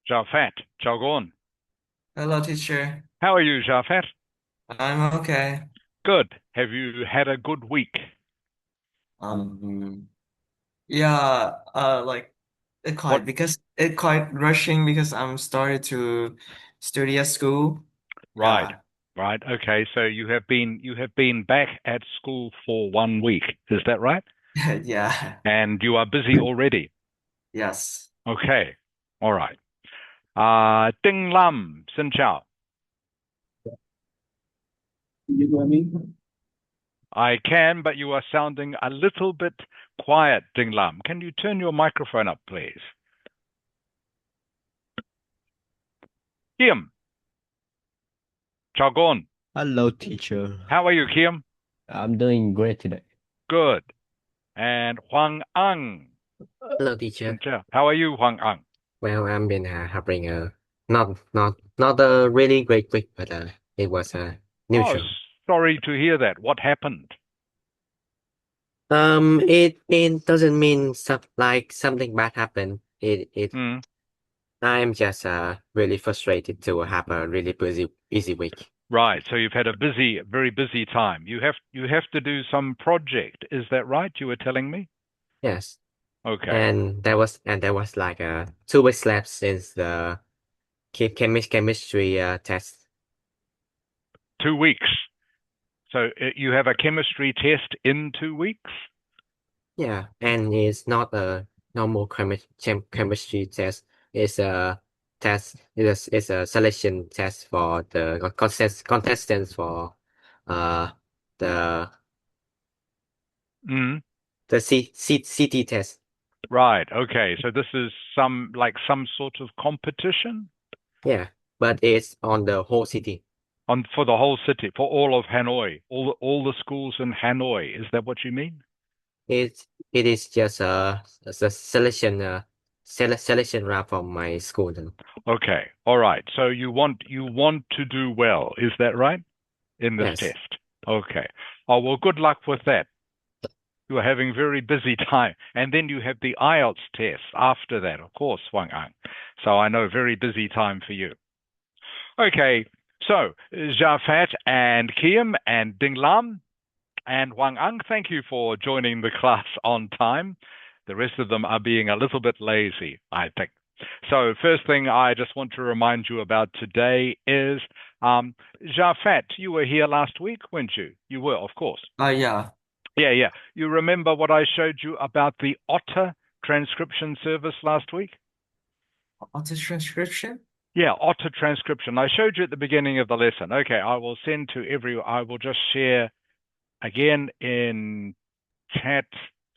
Jafet, Jagon. Hello, teacher. How are you, Jafet? I'm okay. Good. Have you had a good week? Um, yeah, like What? it quite rushing because I'm started to study at school. Right, Yeah, right. Okay, so you have been back at school for 1 week. Is that right? yeah, And you are busy already. yes. Okay. All right. Ding Lam, xin chào. You hear me? I can, but you are sounding a little bit quiet, Ding Lam. Can you turn your microphone up, please? Kim, Jagon. Hello, teacher. How are you, Kim? I'm doing great today. Good. And Huang Ang. Hello, teacher. How are you, Huang Ang? Well, I'm been having a not a really great week, but it was Oh, neutral. sorry to hear that. What happened? It doesn't mean something bad happened. It Hmm. I'm just really frustrated to have a really busy week. Right. So you've had a busy, very busy time. You have to do some project. Is that right? You were telling me? Yes, Okay. and there was like 2 weeks left since the chemistry test. 2 weeks. So you have a chemistry test in 2 weeks? Yeah, and it's not a normal chemistry test. It's a it's a selection test for the contestants for uh the Mm. CT test. Right. Okay. So this is some sort of competition Yeah, but it's on the whole city. on for the whole city, for all of Hanoi, all the schools in Hanoi. Is that what you mean? It is just a selection selection round from my school then. Okay. All right. So you want to do well. Is that right? In this Yes. test. Okay. Oh, well, good luck with that. You are having very busy time. And then you have the Ielts test after that, of course, Wang Ang. So I know very busy time for you. Okay. So Jafat and Kiem and Ding Lam and Wang Ang, thank you for joining the class on time. The rest of them are being a little bit lazy, I think. So first thing I just want to remind you about today is Jafat, you were here last week, weren't you? You were, of course. Yeah. Yeah, yeah. You remember what I showed you about the Otter transcription service last week? Auto transcription? Yeah, Otter transcription. I showed you at the beginning of the lesson. Okay, I will just share again in chat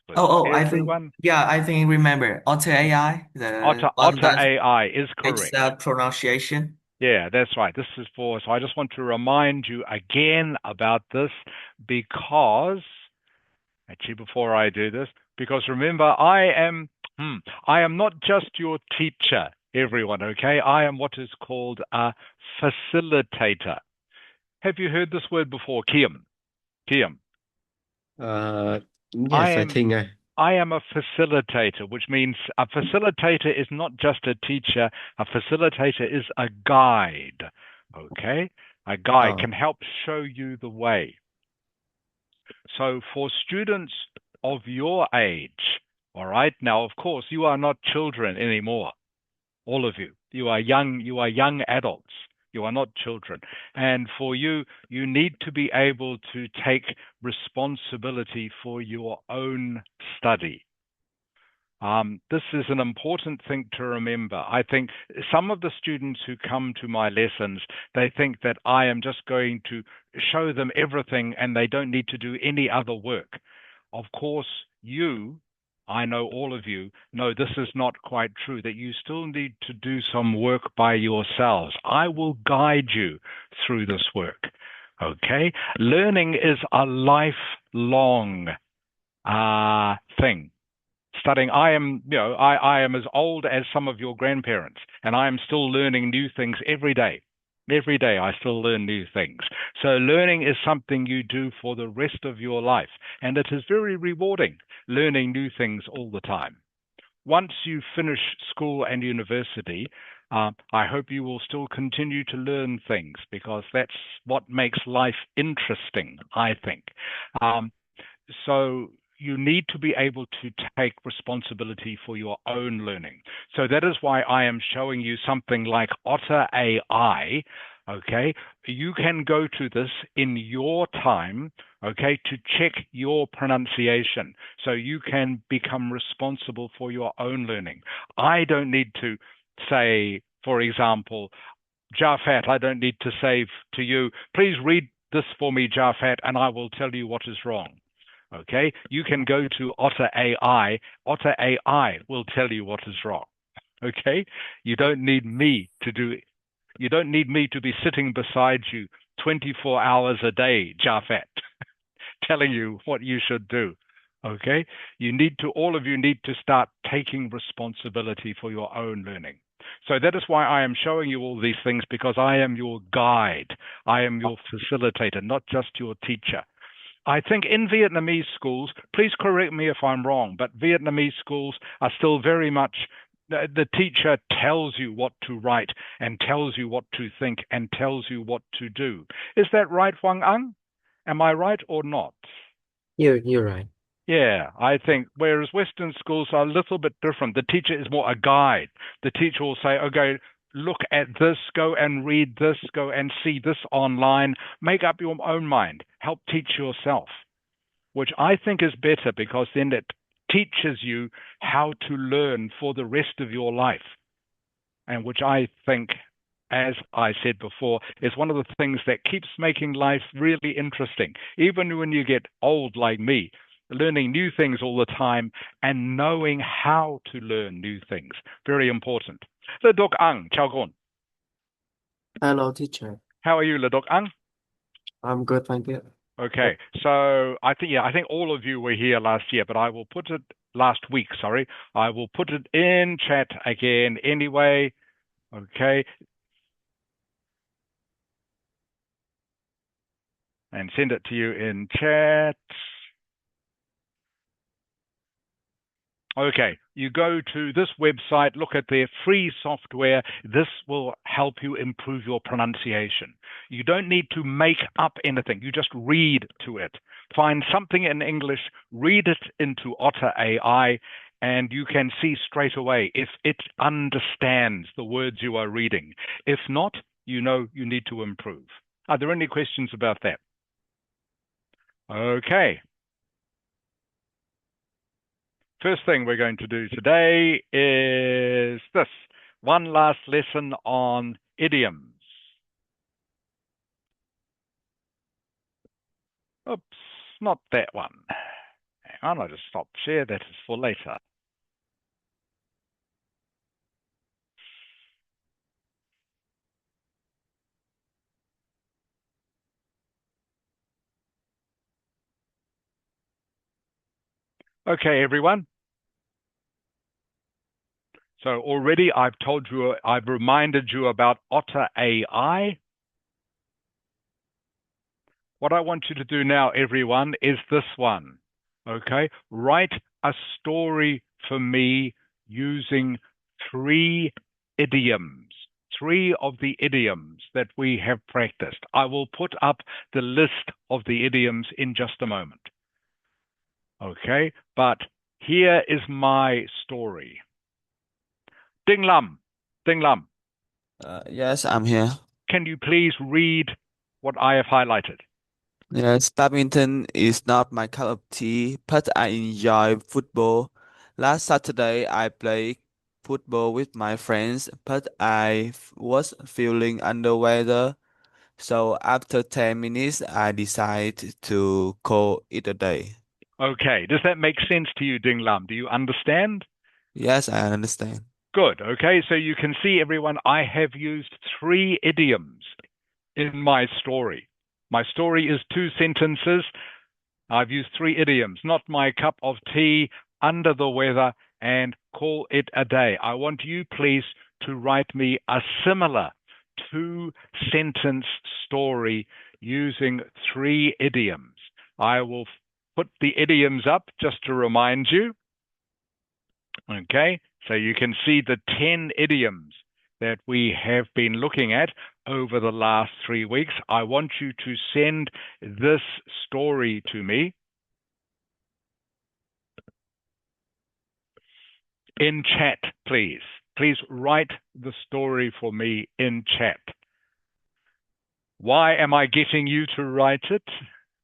with I think, everyone. yeah, I think remember Auto AI, the one Otter that AI is fix correct. that pronunciation. Yeah, that's right. So I just want to remind you again about this because, actually, before I do this, because remember, I am not just your teacher, everyone, okay? I am what is called a facilitator. Have you heard this word before, Kiam? Kiam. Uh, I yes, I am think I. I am a facilitator, which means a facilitator is not just a teacher. A facilitator is a guide. Okay? A guide Oh, can help show you the way. So for students of your age, all right, now of course you are not children anymore, all of you. You are young adults. You are not children. And for you, you need to be able to take responsibility for your own study. This is an important thing to remember. I think some of the students who come to my lessons, they think that I am just going to show them everything and they don't need to do any other work. Of course, I know all of you know this is not quite true, that you still need to do some work by yourselves. I will guide you through this work. Okay? Learning is a lifelong thing. Studying, I am as old as some of your grandparents, and I am still learning new things every day. Every day I still learn new things. So learning is something you do for the rest of your life, and it is very rewarding learning new things all the time. once you finish school and university, I hope you will still continue to learn things because that's what makes life interesting, I think. So you need to be able to take responsibility for your own learning. So that is why I am showing you something like Otter AI. Okay, you can go to this in your time, okay, to check your pronunciation so you can become responsible for your own learning. I don't need to say, for example, Jafat, I don't need to say to you, please read this for me, Jafat, and I will tell you what is wrong. Okay, you can go to Otter AI. Otter AI will tell you what is wrong. Okay, you don't need me to do. You don't need me to be sitting beside you 24 hours a day, Jafet, telling you what you should do. Okay, all of you need to start taking responsibility for your own learning. So that is why I am showing you all these things, because I am your guide. I am your facilitator, not just your teacher. I think in Vietnamese schools, please correct me if I'm wrong, but Vietnamese schools are still very much the teacher tells you what to write and tells you what to think and tells you what to do. Is that right, Huang Ang? Am I right or not? You're right. Yeah, I think whereas Western schools are a little bit different. The teacher is more a guide. The teacher will say, okay, look at this, go and read this, go and see this online, make up your own mind, help teach yourself, which I think is better because then it teaches you how to learn for the rest of your life. And which I think, as I said before, is one of the things that keeps making life really interesting. Even when you get old like me, learning new things all the time and knowing how to learn new things. Very important. Ledok Ang, chào con. Hello, teacher. How are you, Ledok Ang? I'm good, thank you. Okay, so I think all of you were here last year, but I will put it last week, sorry. I will put it in chat again anyway. Okay. And send it to you in chat. Okay, you go to this website, look at their free software. This will help you improve your pronunciation. You don't need to make up anything. You just read to it. Find something in English, read it into Otter AI, and you can see straight away if it understands the words you are reading. If not, you know you need to improve. Are there any questions about that? Okay. First thing we're going to do today is this. One last lesson on idioms. Oops, not that one. Hang on, I'll just stop share. That is for later. Okay, everyone. So already I've reminded you about Otter AI. What I want you to do now, everyone, is this one. Okay, write a story for me using 3 idioms. 3 of the idioms that we have practiced. I will put up the list of the idioms in just a moment. Okay, but here is my story. Ding Lam, Ding Lam, Yes, I'm here. can you please read what I have highlighted? Yes, badminton is not my cup of tea, but I enjoy football. Last Saturday, I played football with my friends, but was feeling under weather. So after 10 minutes, I decided to call it a day. Okay, does that make sense to you, Ding Lam? Do you understand? Yes, I understand. Good. Okay, so you can see, everyone, I have used 3 idioms in my story. My story is 2 sentences. I've used 3 idioms: not my cup of tea, under the weather, and call it a day. I want you, please, to write me a similar 2-sentence story using 3 idioms. I will put the idioms up just to remind you. Okay, so you can see the 10 idioms that we have been looking at over the last 3 weeks. I want you to send this story to me in chat, please. Please write the story for me in chat. Why am I getting you to write it?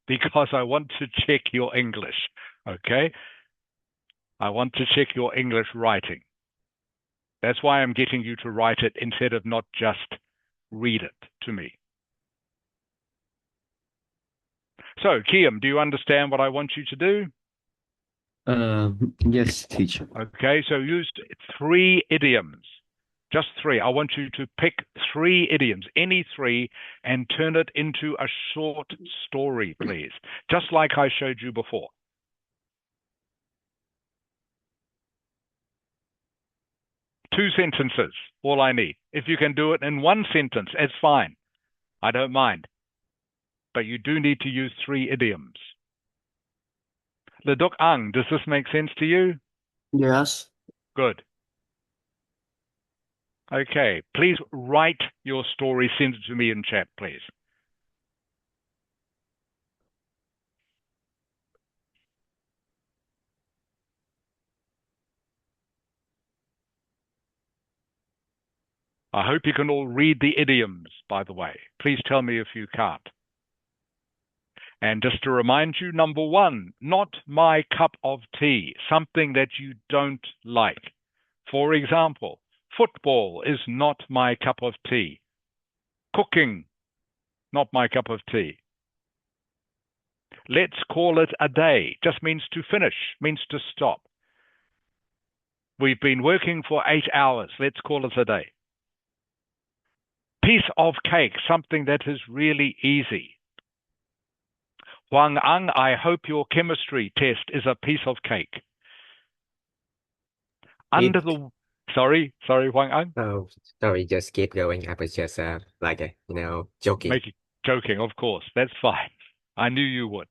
Because I want to check your English, okay? I want to check your English writing. That's why I'm getting you to write it instead of not just read it to me. So, Kiam, do you understand what I want you to do? Yes, teacher. Okay, so use 3 idioms. Just 3. I want you to pick 3 idioms, any 3, and turn it into a short story, please. Just like I showed you before. Two sentences, all I need. If you can do it in 1 sentence, it's fine. I don't mind. But you do need to use 3 idioms. Ledok Ang, does this make sense to you? Yes. Good. Okay, please write your story, send it to me in chat, please. I hope you can all read the idioms, by the way. Please tell me if you can't. And just to remind you, number 1, not my cup of tea, something that you don't like. For example, football is not my cup of tea. Cooking, not my cup of tea. Let's call it a day, just means to finish, means to stop. We've been working for 8 hours, let's call it a day. Piece of cake, something that is really easy. Huang Ang, I hope your chemistry test is a piece of cake. Sorry, Huang Ang. Oh, sorry, just keep going. I was just joking. Joking, of course. That's fine. I knew you would.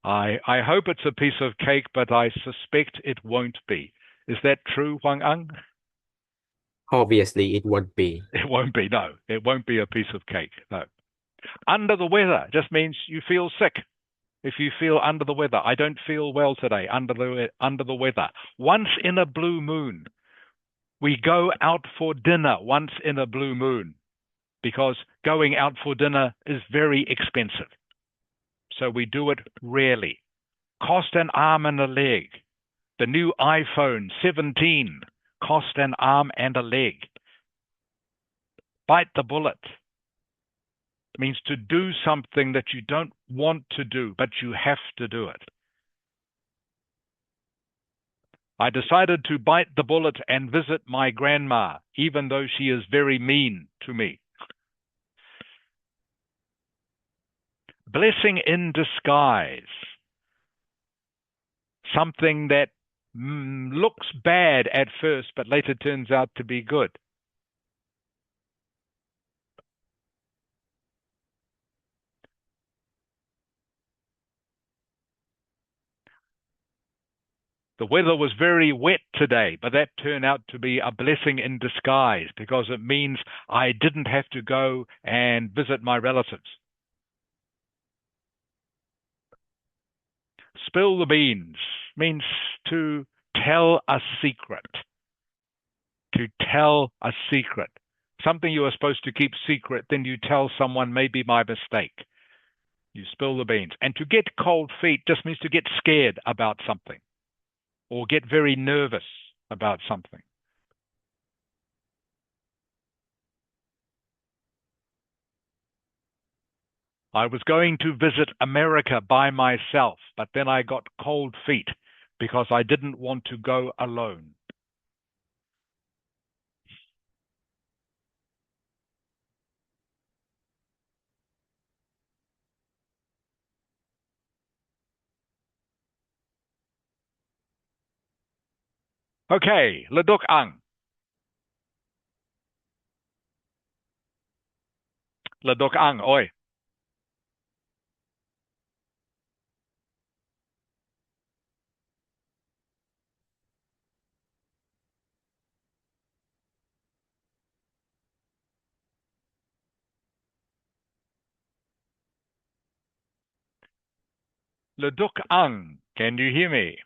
I hope it's a piece of cake, but I suspect it won't be. Is that true, Huang Ang? Obviously, it won't be. It won't be, no. It won't be a piece of cake, no. Under the weather just means you feel sick. If you feel under the weather, I don't feel well today, under the weather. Once in a blue moon, we go out for dinner once in a blue moon because going out for dinner is very expensive. So we do it rarely. Cost an arm and a leg. The new iPhone 17 cost an arm and a leg. Bite the bullet. It means to do something that you don't want to do, but you have to do it. I decided to bite the bullet and visit my grandma, even though she is very mean to me. Blessing in disguise. Something that looks bad at first, but later turns out to be good. The weather was very wet today, but that turned out to be a blessing in disguise because it means I didn't have to go and visit my relatives. Spill the beans means to tell a secret. To tell a secret. Something you are supposed to keep secret, then you tell someone, maybe my mistake. You spill the beans. And to get cold feet just means to get scared about something or get very nervous about something. I was going to visit America by myself, but then I got cold feet because I didn't want to go alone. Okay, Ledok Ang. Ledok Ang, oi. Leduk Ang, can you hear me?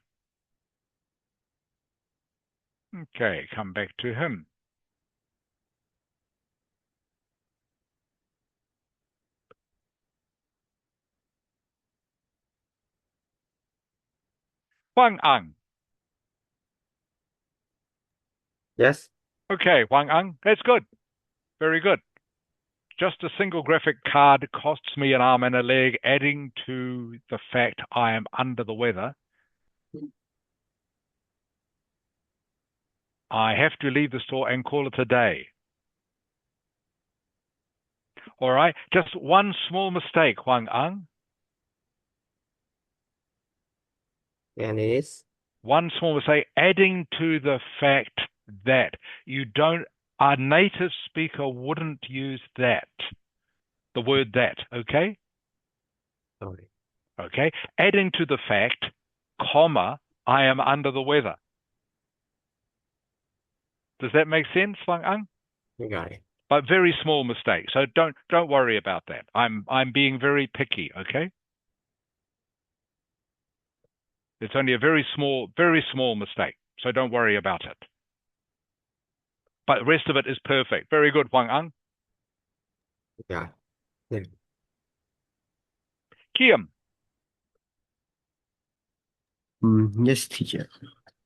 Okay, come back to him. Huang Ang. Yes. Okay, Huang Ang, that's good. Very good. Just a single graphic card costs me an arm and a leg, adding to the fact I am under the weather. I have to leave the store and call it a day. All right, just one small mistake, Huang Ang. And it is. One small mistake, adding to the fact that you don't, a native speaker wouldn't use that, the word that, okay? Sorry. Okay, adding to the fact, comma, I am under the weather. Does that make sense, Huang Ang? You got it. But very small mistake. So don't worry about that. I'm being very picky, okay? It's only a very small mistake. So don't worry about it. But the rest of it is perfect. Very good, Huang Ang. Yeah. Yeah. Kiam, Yes, teacher.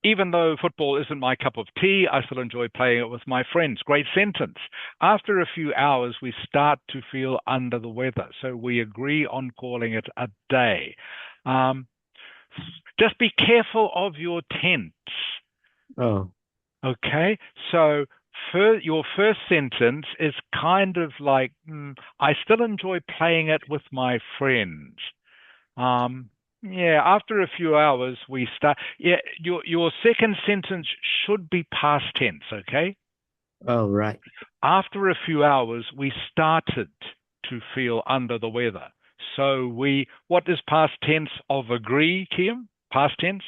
even though football isn't my cup of tea, I still enjoy playing it with my friends. Great sentence. After a few hours, we start to feel under the weather. So we agree on calling it a day. Just be careful of your tense. Oh, Okay, so your first sentence is kind of like, I still enjoy playing it with my friends. Yeah, after a few hours, we start. Yeah, your second sentence should be past tense, okay? oh, right. After a few hours, we started to feel under the weather. So what is past tense of agree, Kiam? Past tense?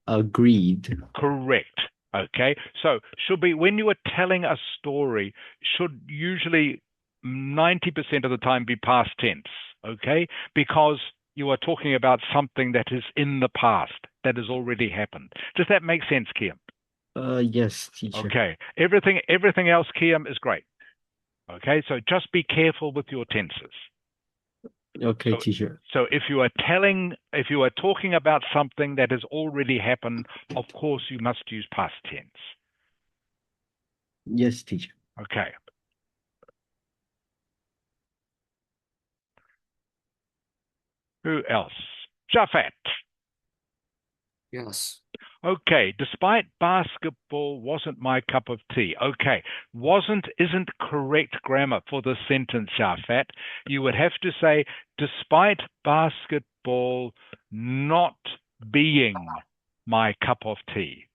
Agreed. Correct. Okay. So should be when you are telling a story, should usually 90% of the time be past tense. Okay. Because you are talking about something that is in the past, that has already happened. Does that make sense, Kiam? Yes, teacher. Okay. Everything else, Kiam, is great. Okay. So just be careful with your tenses. Okay, So- teacher. So if you are talking about something that has already happened, of course you must use past tense. Yes, teacher. Okay. Who else? Jafet. Yes. Okay, despite basketball wasn't my cup of tea. Okay, isn't correct grammar for the sentence, Jafet. You would have to say, despite basketball not being my cup of tea.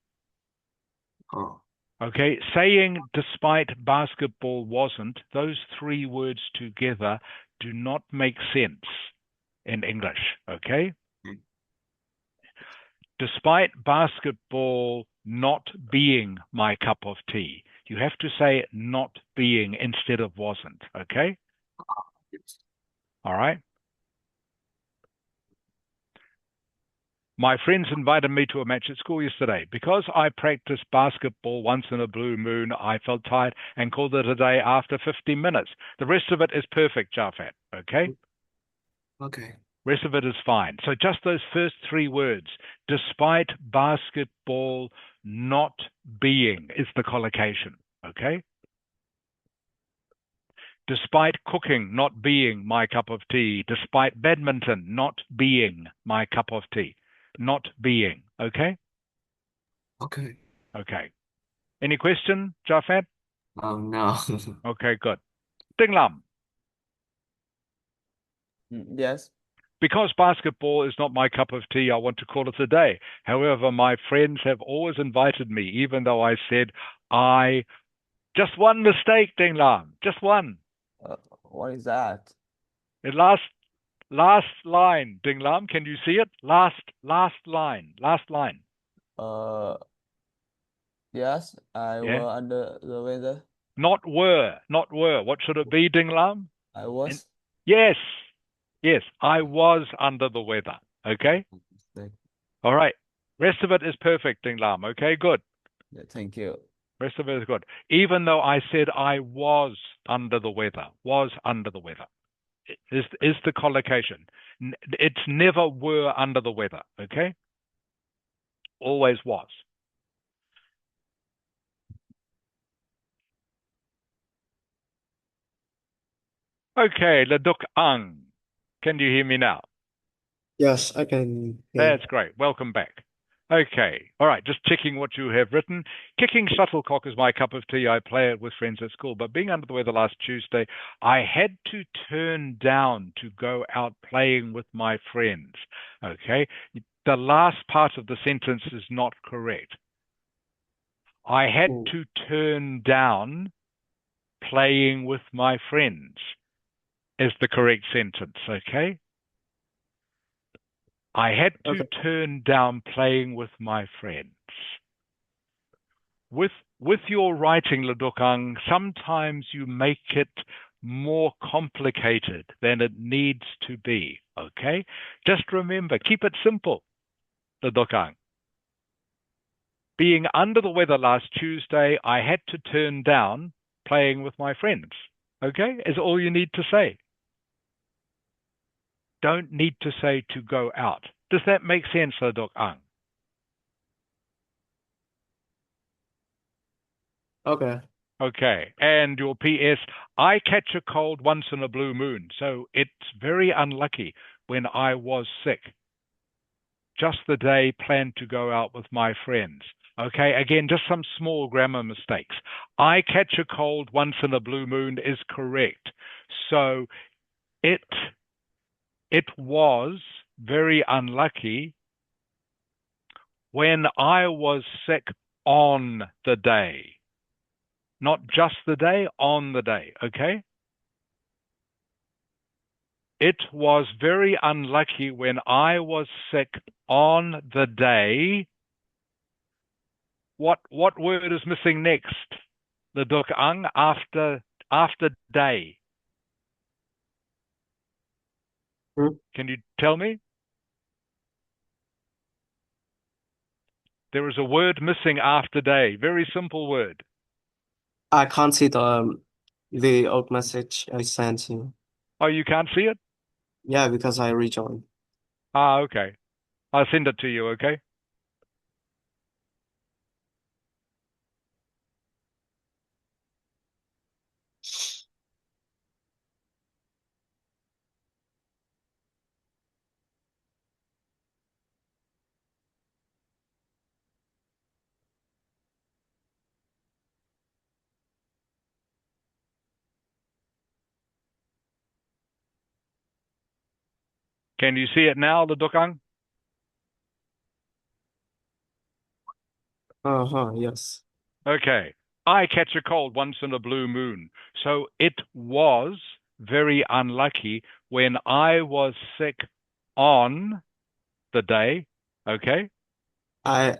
Oh. Okay, saying despite basketball wasn't, those three words together do not make sense in English, okay? Despite basketball not being my cup of tea, you have to say not being instead of wasn't, okay? Yes. All right? My friends invited me to a match at school yesterday. Because I practiced basketball once in a blue moon, I felt tired and called it a day after 15 minutes. The rest of it is perfect, Jafat, okay? Okay. Rest of it is fine. So just those first three words, despite basketball not being, is the collocation, okay? Despite cooking not being my cup of tea, despite badminton not being my cup of tea, not being, okay? Okay. Okay. Any question, Jafat? No. Okay, good. Ding Lam. Yes. Because basketball is not my cup of tea, I want to call it a day. However, my friends have always invited me, even though I said I. Just one mistake, Ding Lam. Just one. What is that? The last line, Ding Lam. Can you see it? Last line. Last line. Uh, yes, I Yeah. were under the weather. Not were. What should it be, Ding Lam? I was. Yes. Yes, I was under the weather. Okay? All right. Rest of it is perfect, Ding Lam. Okay, good. Yeah, thank you. Rest of it is good. Even though I said I was under the weather, was under the weather, is the collocation. It's never were under the weather, okay? Always was. Okay, Leduk Ang. Can you hear me now? Yes, I can hear. That's great. Welcome back. Okay. All right. Just checking what you have written. Kicking shuttlecock is my cup of tea. I play it with friends at school. But being under the weather last Tuesday, I had to turn down to go out playing with my friends. Okay. The last part of the sentence is not correct. I had to turn down playing with my friends is the correct sentence. Okay. I had to turn down playing with my friends. With your writing, Ledokang, sometimes you make it more complicated than it needs to be, okay? Just remember, keep it simple, Ledokang. Being under the weather last Tuesday, I had to turn down playing with my friends, okay? Is all you need to say. Don't need to say to go out. Does that make sense, Ledokang? Okay. Okay, and your PS, I catch a cold once in a blue moon, so it's very unlucky when I was sick. Just the day planned to go out with my friends. Okay, again, just some small grammar mistakes. I catch a cold once in a blue moon is correct. So it was very unlucky when I was sick on the day. Not just the day, on the day, okay? It was very unlucky when I was sick on the day. What word is missing next? The duk ang after day. Can you tell me? There is a word missing after day. Very simple word. I can't see the old message I sent you. Oh, you can't see it? Yeah, because I rejoined. Ah, okay. I'll send it to you, okay? Can you see it now, the dukang? Yes. Okay. I catch a cold once in a blue moon. So it was very unlucky when I was sick on the day. Okay? I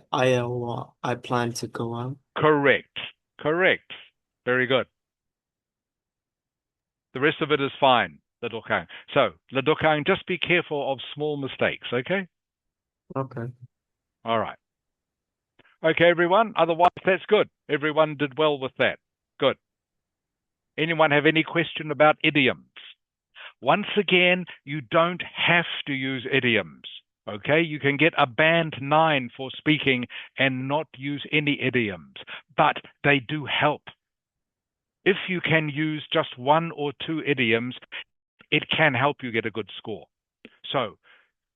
plan to go out. Correct. Correct. Very good. The rest of it is fine, Ledokang. So, Ledokang, just be careful of small mistakes, okay? Okay. All right. Okay, everyone. Otherwise, that's good. Everyone did well with that. Good. Anyone have any question about idioms? Once again, you don't have to use idioms. Okay, you can get a band 9 for speaking and not use any idioms, but they do help. If you can use just one or two idioms, it can help you get a good score. So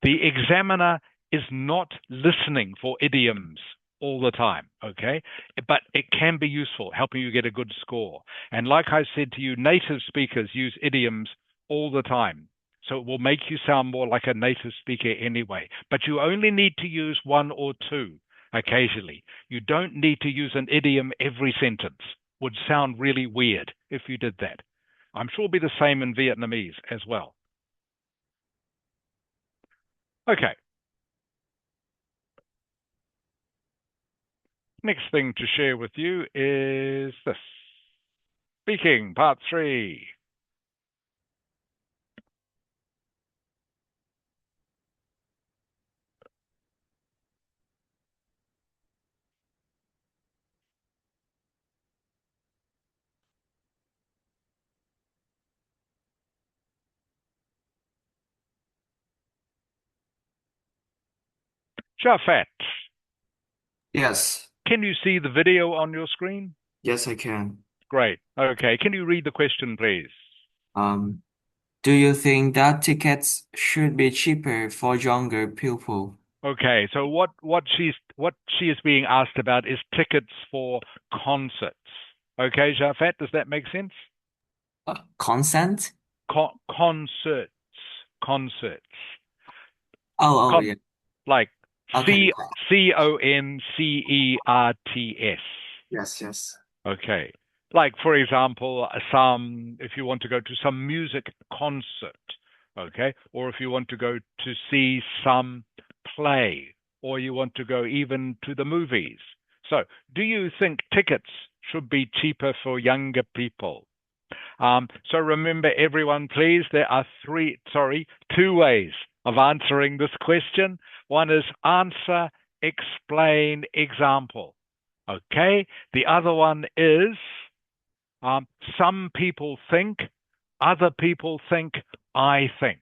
the examiner is not listening for idioms all the time, okay? But it can be useful, helping you get a good score. And like I said to you, native speakers use idioms all the time. So it will make you sound more like a native speaker anyway. But you only need to use one or two occasionally. You don't need to use an idiom every sentence. Would sound really weird if you did that. I'm sure it'll be the same in Vietnamese as well. Okay. Next thing to share with you is this. Speaking, part 3. Jafet, Yes. can you see the video on your screen? Yes, I can. Great. Okay. Can you read the question, please? Do you think that tickets should be cheaper for younger people? Okay. So what she is being asked about is tickets for concerts. Okay, Jafet, does that make sense? Consent? Concerts. Oh, yeah. Like Okay. Concerts. Yes. Okay. Like, for example, if you want to go to some music concert, okay, or if you want to go to see some play, or you want to go even to the movies. So, do you think tickets should be cheaper for younger people? So remember, everyone, please, there are two ways of answering this question. One is answer, explain, example. Okay. The other one is some people think, other people think, I think.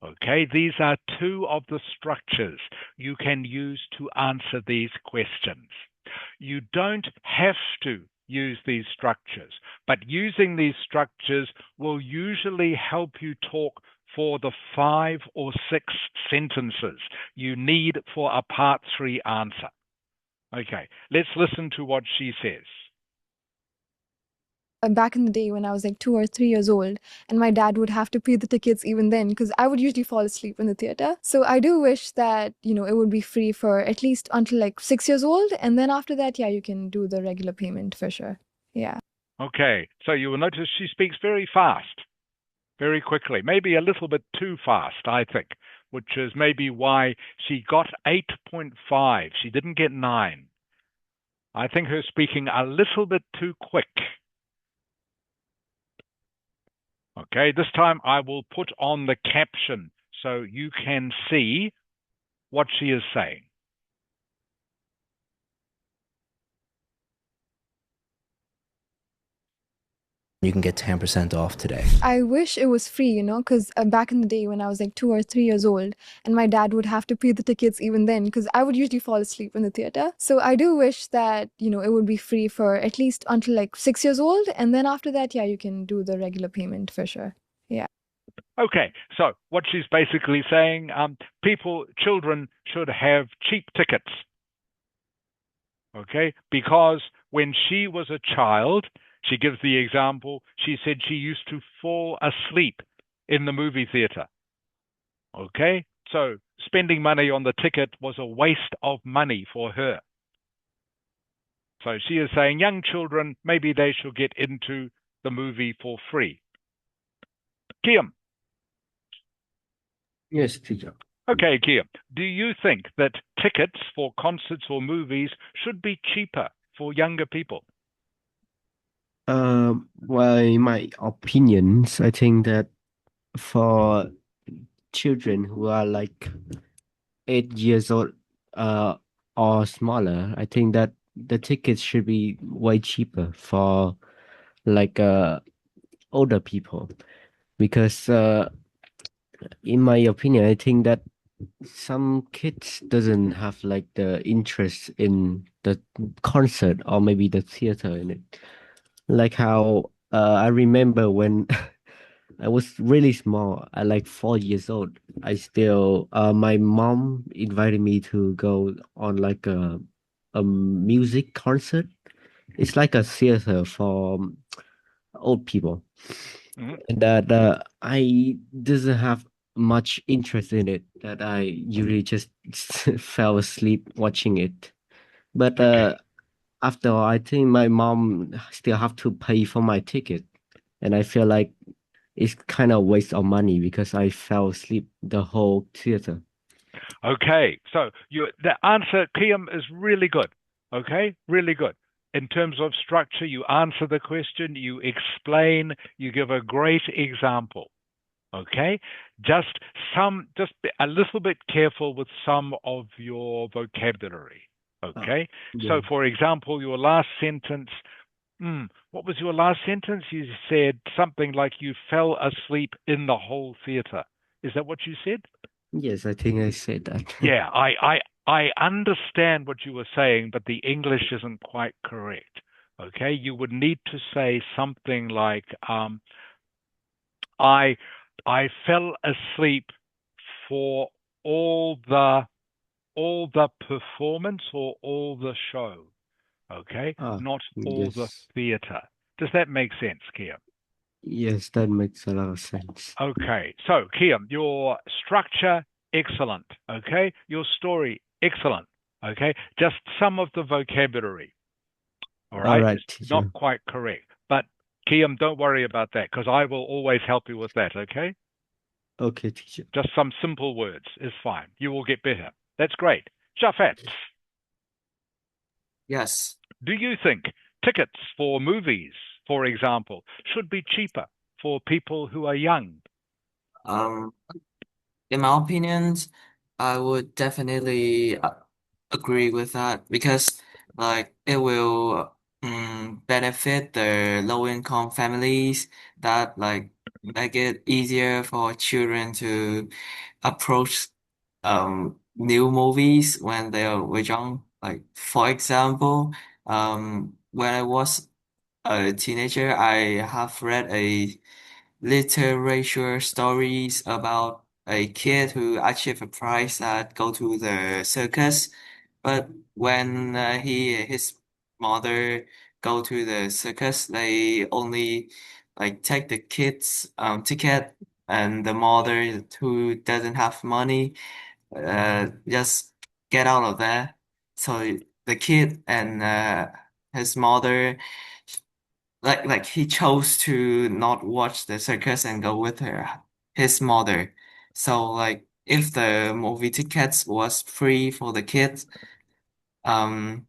Okay. These are two of the structures you can use to answer these questions. You don't have to use these structures, but using these structures will usually help you talk for the 5 or 6 sentences you need for a part 3 answer. Okay, let's listen to what she says. Back in the day when I was like 2 or 3 years old, and my dad would have to pay the tickets even then because I would usually fall asleep in the theater. So I do wish that, it would be free for at least until like 6 years old. And then after that, yeah, you can do the regular payment for sure. Yeah. Okay, so you will notice she speaks very fast, very quickly, maybe a little bit too fast, I think, which is maybe why she got 8.5. She didn't get 9. I think her speaking a little bit too quick. Okay, this time I will put on the caption so you can see what she is saying. You can get 10% off today. I wish it was free, because back in the day when I was like 2 or 3 years old, and my dad would have to pay the tickets even then because I would usually fall asleep in the theater. So I do wish that, it would be free for at least until like 6 years old. And then after that, yeah, you can do the regular payment for sure. Yeah. Okay, so what she's basically saying, children should have cheap tickets. Okay, because when she was a child, she gives the example, she said she used to fall asleep in the movie theater. Okay, so spending money on the ticket was a waste of money for her. So she is saying young children, maybe they should get into the movie for free. Kiam. Yes, teacher. Okay, Kiam. Do you think that tickets for concerts or movies should be cheaper for younger people? Well, in my opinions, I think that for children who are like 8 years old, or smaller, I think that the tickets should be way cheaper for like older people, because in my opinion, I think that some kids doesn't have like the interest in the concert or maybe the theater in it. Like how I remember when I was really small, I like 4 years old. I still my mom invited me to go on like a music concert. It's like a theater for old people. Mhm. And that I doesn't have much interest in it. That I usually just fell asleep watching it. But Okay. after all, I think my mom still have to pay for my ticket, and I feel like it's kind of waste of money because I fell asleep the whole theater. Okay, so the answer, Kiam, is really good. Okay, really good. In terms of structure, you answer the question, you explain, you give a great example. Okay, just be a little bit careful with some of your vocabulary. Okay, so Yeah. for example, your last sentence. What was your last sentence? You said something like you fell asleep in the whole theater. Is that what you said? Yes, I think I said that. Yeah, I understand what you were saying, but the English isn't quite correct. Okay, you would need to say something like, I fell asleep for all the performance or all the show. Okay, not all the Yes. theater. Does that make sense, Kiam? Yes, that makes a lot of sense. Okay, so Kiam, your structure, excellent. Okay, your story, excellent. Okay, just some of the vocabulary, all All right, right, is not teacher. quite correct. But Kiam, don't worry about that because I will always help you with that. Okay, Okay, teacher. just some simple words is fine. You will get better. That's great. Jafet, Yes. do you think tickets for movies, for example, should be cheaper for people who are young? Um, in my opinions, I would definitely agree with that because like it will benefit the low income families that like make it easier for children to approach new movies when they were young. Like for example, when I was a teenager, I have read a literature stories about a kid who achieved a prize at go to the circus. But when his mother go to the circus, they only like take the kid's ticket, and the mother who doesn't have money just get out of there. So the kid and his mother like he chose to not watch the circus and go with his mother. So like if the movie tickets was free for the kids, um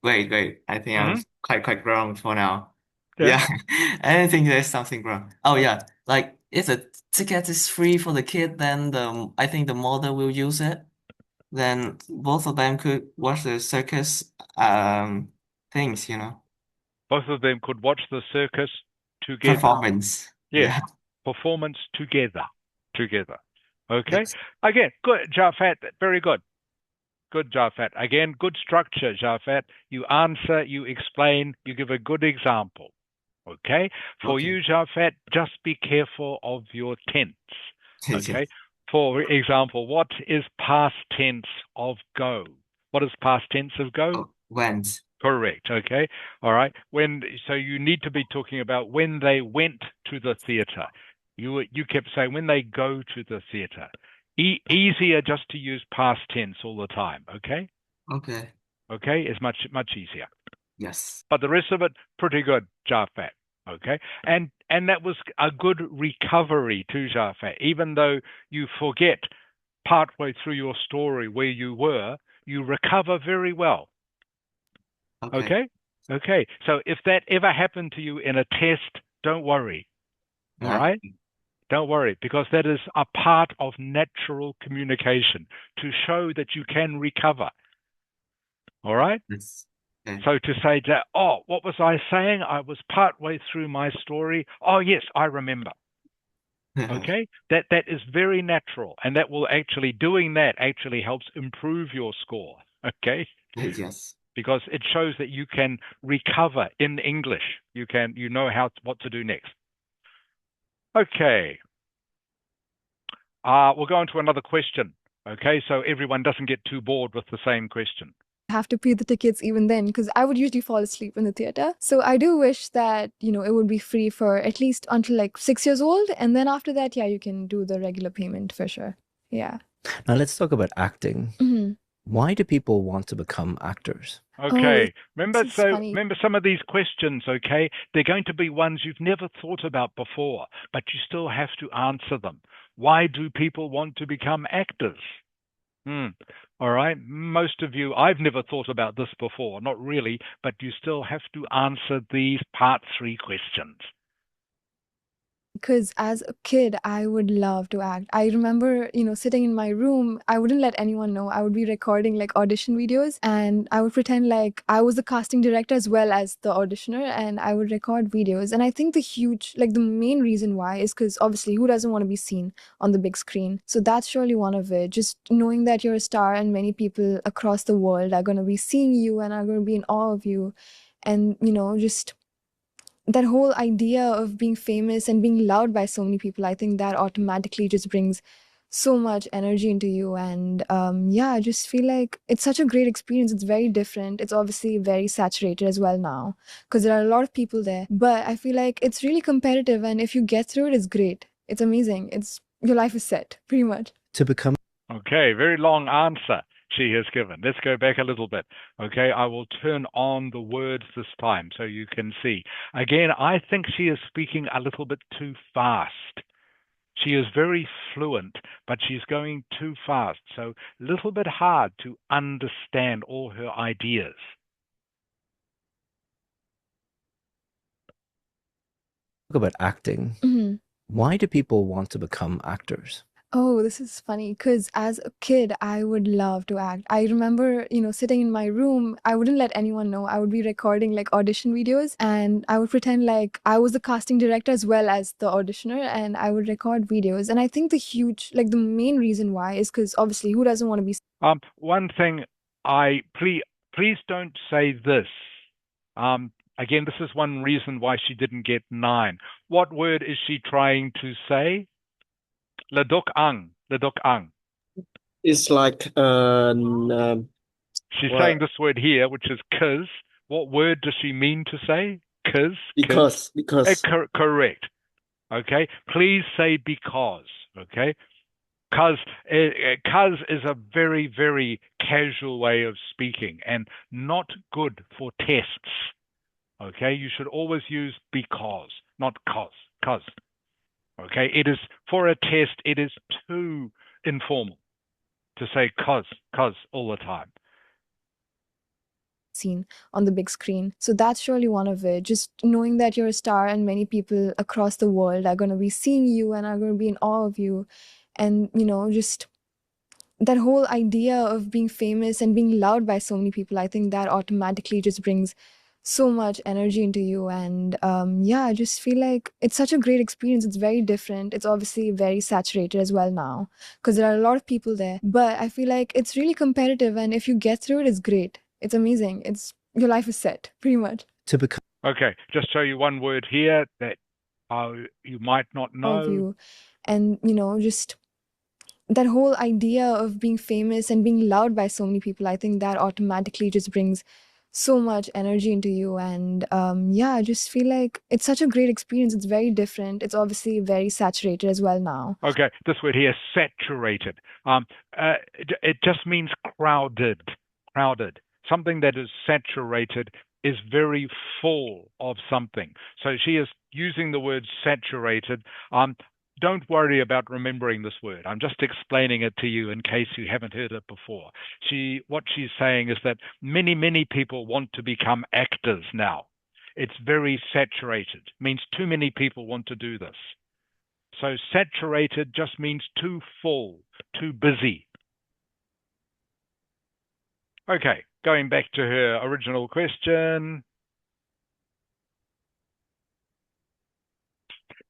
wait, I think I'm Hmm. quite wrong for now. Yeah. Yeah, I think there's something wrong. Oh yeah, like if the ticket is free for the kid, then I think the mother will use it. Then both of them could watch the circus things, Both of them could watch the circus together. performance. Yes, Yeah. performance together. Together. Okay. Yes. Again, good, Jafat. Very good. Good, Jafat. Again, good structure, Jafat. You answer, you explain, you give a good example. Okay. For Okay. you, Jafat, just be careful of your tense. Yes. Okay. For example, what is past tense of go? What is past tense of go? Oh, went. Correct. Okay. All right. So you need to be talking about when they went to the theater. You kept saying when they go to the theater. Easier just to use past tense all the time. Okay. Okay. Okay is much easier. Yes. But the rest of it pretty good, Jafat. Okay. And that was a good recovery too, Jafat. Even though you forget partway through your story where you were, you recover very well. Okay. Okay? Okay. So if that ever happened to you in a test, don't worry. All Yeah. right? Don't worry, because that is a part of natural communication to show that you can recover. All right? Yes. Okay. So to say that, oh, what was I saying? I was partway through my story. Oh, yes, I remember. Okay? That is very natural. And that will actually, doing that actually helps improve your score. Okay? Yes. Because it shows that you can recover in English. You know what to do next. Okay. We'll go on to another question. Okay, so everyone doesn't get too bored with the same question. Have to pay the tickets even then because I would usually fall asleep in the theater. So I do wish that, it would be free for at least until like 6 years old. And then after that, yeah, you can do the regular payment for sure. Yeah. Now let's talk about acting. Hmm. Why do people want to become actors? Okay. This is funny. Remember some of these questions, okay? They're going to be ones you've never thought about before, but you still have to answer them. Why do people want to become actors? All right. Most of you, I've never thought about this before, not really, but you still have to answer these part 3 questions. Because as a kid, I would love to act. I remember, sitting in my room, I wouldn't let anyone know. I would be recording like audition videos and I would pretend like I was the casting director as well as the auditioner and I would record videos. And I think the main reason why is because obviously who doesn't want to be seen on the big screen? So that's surely one of it. Just knowing that you're a star and many people across the world are going to be seeing you and are going to be in awe of you. And, just that whole idea of being famous and being loved by so many people, I think that automatically just brings so much energy into you. And yeah, I just feel like it's such a great experience. It's very different. It's obviously very saturated as well now because there are a lot of people there. But I feel like it's really competitive. And if you get through it, it's great. It's amazing. Your life is set pretty much. To become Okay, very long answer she has given. Let's go back a little bit. Okay, I will turn on the words this time so you can see. Again, I think she is speaking a little bit too fast. She is very fluent, but she's going too fast, so a little bit hard to understand all her ideas. talk about acting. Mhm. Why do people want to become actors? Oh, this is funny because as a kid, I would love to act. I remember, sitting in my room, I wouldn't let anyone know. I would be recording like audition videos and I would pretend like I was the casting director as well as the auditioner and I would record videos. And I think the main reason why is because obviously who doesn't want to be One thing please don't say this. Again, this is one reason why she didn't get 9. What word is she trying to say? Ledok ang. Ledok ang. It's like She's what? saying this word here, which is cause. What word does she mean to say? Cause? Because Correct. Okay. Please say because. Okay. Cause is a very, very casual way of speaking and not good for tests. Okay. You should always use because, not cause. Cause. Okay. It is for a test. It is too informal to say cause all the time. seen on the big screen. So that's surely one of it. Just knowing that you're a star and many people across the world are going to be seeing you and are going to be in awe of you. And, just that whole idea of being famous and being loved by so many people, I think that automatically just brings so much energy into you. And yeah, I just feel like it's such a great experience. It's very different. It's obviously very saturated as well now because there are a lot of people there. But I feel like it's really competitive. And if you get through it, it's great. It's amazing. Your life is set pretty much. To become Okay, just show you one word here that you might not Of know. you. And, just that whole idea of being famous and being loved by so many people, I think that automatically just brings so much energy into you. And yeah, I just feel like it's such a great experience. It's very different. It's obviously very saturated as well now. Okay, this word here, saturated. It just means crowded. Crowded. Something that is saturated is very full of something. So she is using the word saturated. Don't worry about remembering this word. I'm just explaining it to you in case you haven't heard it before. What she's saying is that many, many people want to become actors now. It's very saturated. It means too many people want to do this. So saturated just means too full, too busy. Okay, going back to her original question.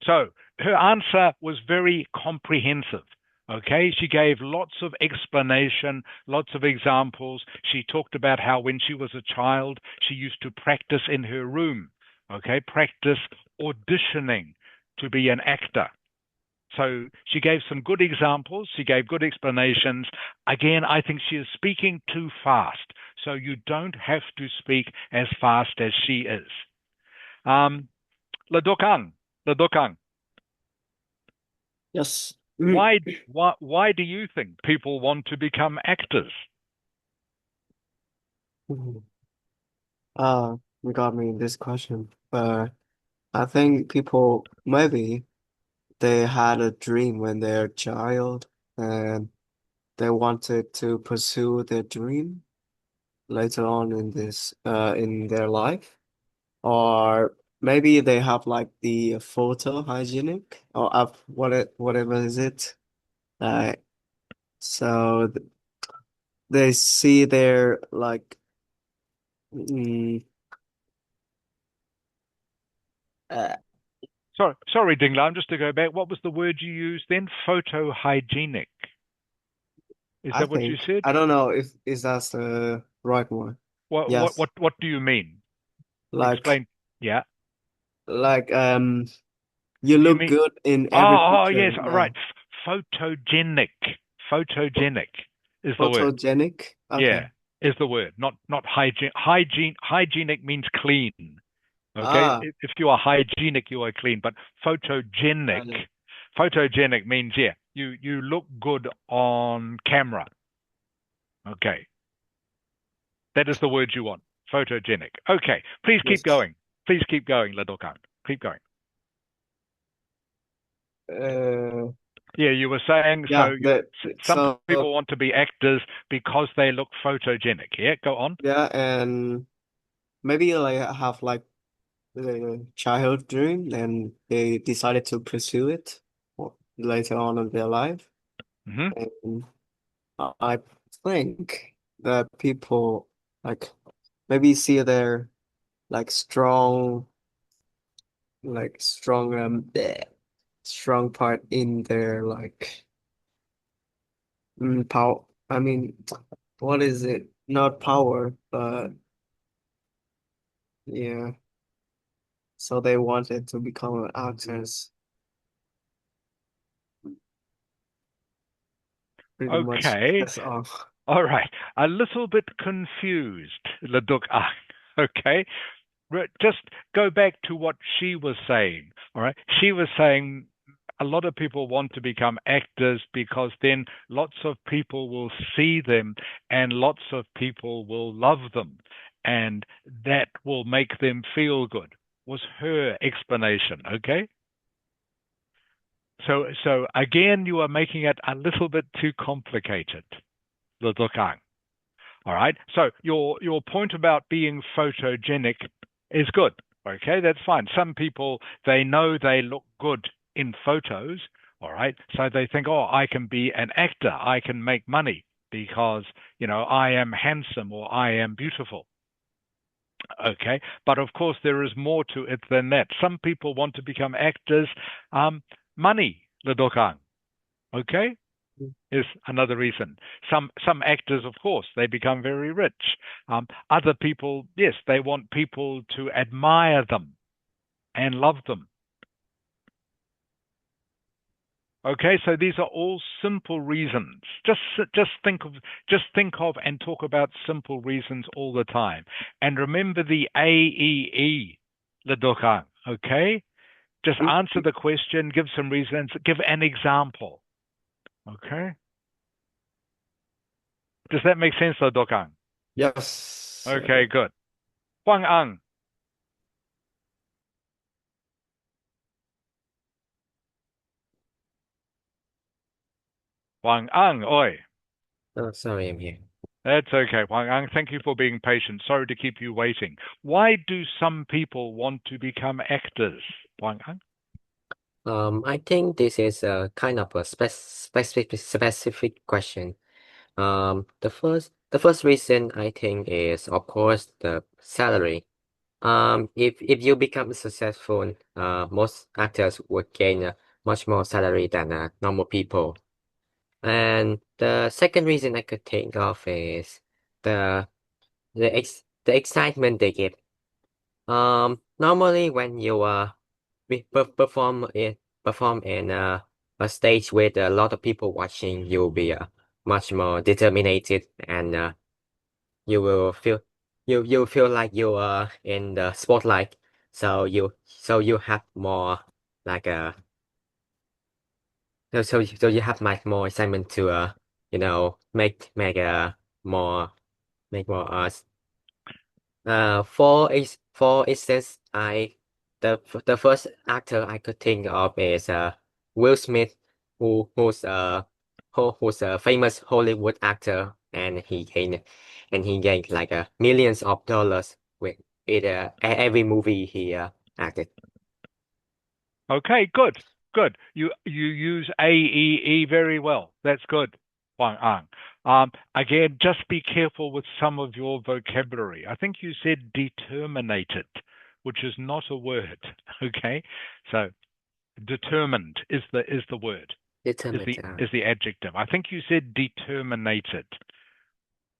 So her answer was very comprehensive. Okay, she gave lots of explanation, lots of examples. She talked about how when she was a child, she used to practice in her room. Okay, practice auditioning to be an actor. So she gave some good examples. She gave good explanations. Again, I think she is speaking too fast. So you don't have to speak as fast as she is. Ledokang. yes. Why do you think people want to become actors? You got me this question, but I think people maybe they had a dream when they're a child and they wanted to pursue their dream later on in their life, or maybe they have like the photo hygienic or up whatever is it. Uh, so they see their like mm, uh, Sorry, Dinglam, just to go back, what was the word you used then? Photohygienic. Is I that what you think said? I don't know if is that the right one. What what Yes, what what do you mean? like Explain. Yeah. like you You look mean good in every oh picture. yes, right. Yeah, Photogenic. Photogenic is the word. photogenic. Yeah, Okay. is the word. Not hygiene. Hygienic means clean. Okay, Ah, if you are hygienic, you are clean. But photogenic, got it. photogenic means yeah, you look good on camera. Okay, that is the word you want. Photogenic. Okay, please keep Yes. going. Please keep going, little Khan. Keep going. Uh, Yeah, you were saying yeah. so. Some So people want to be actors because they look photogenic. Yeah, go on. yeah, and maybe like have like the childhood dream, and they decided to pursue it later on in their life. Hmm. And I think that people like maybe see their like strong strong part in their like power. I mean, what is it? Not power, but yeah. So they wanted to become actors. Pretty much. Okay. That's all. All right. A little bit confused, Leduk. Okay. Just go back to what she was saying. All right. She was saying a lot of people want to become actors because then lots of people will see them and lots of people will love them. And that will make them feel good, was her explanation. Okay. So again, you are making it a little bit too complicated, Leduk. All right. So your point about being photogenic is good. Okay, that's fine. Some people they know they look good in photos. All right. So they think, oh, I can be an actor. I can make money because I am handsome or I am beautiful. Okay. But of course, there is more to it than that. Some people want to become actors. Money, Ledokang. Okay, is another reason. Some actors, of course, they become very rich. Other people, yes, they want people to admire them and love them. Okay, so these are all simple reasons. Just think of and talk about simple reasons all the time. And remember the AEE, Ledokang. Okay, just answer the question, give some reasons, give an example. Okay, does that make sense, Ledokang? Yes. Okay, good. Huang Ang. Huang Ang, oi. Oh, sorry, I'm here. That's okay, Huang Ang. Thank you for being patient. Sorry to keep you waiting. Why do some people want to become actors, Huang Ang? I think this is a kind of a specific question. The first reason I think is, of course, the salary. If you become successful, most actors would gain much more salary than normal people. And the second reason I could think of is the the excitement they give. Normally when you perform in a stage with a lot of people watching, you'll be much more determined, and you will feel you feel like you are in the spotlight. So you have more like so you have much more excitement to more make more for instance, the first actor I could think of is Will Smith, who's a famous Hollywood actor, and he gained like millions of dollars with every movie acted. Okay, good, good. You use AEE very well. That's good, Huang Ang. Again, just be careful with some of your vocabulary. I think you said determinated, which is not a word. Okay, so determined is the word, Determined. is the adjective. I think you said determinated.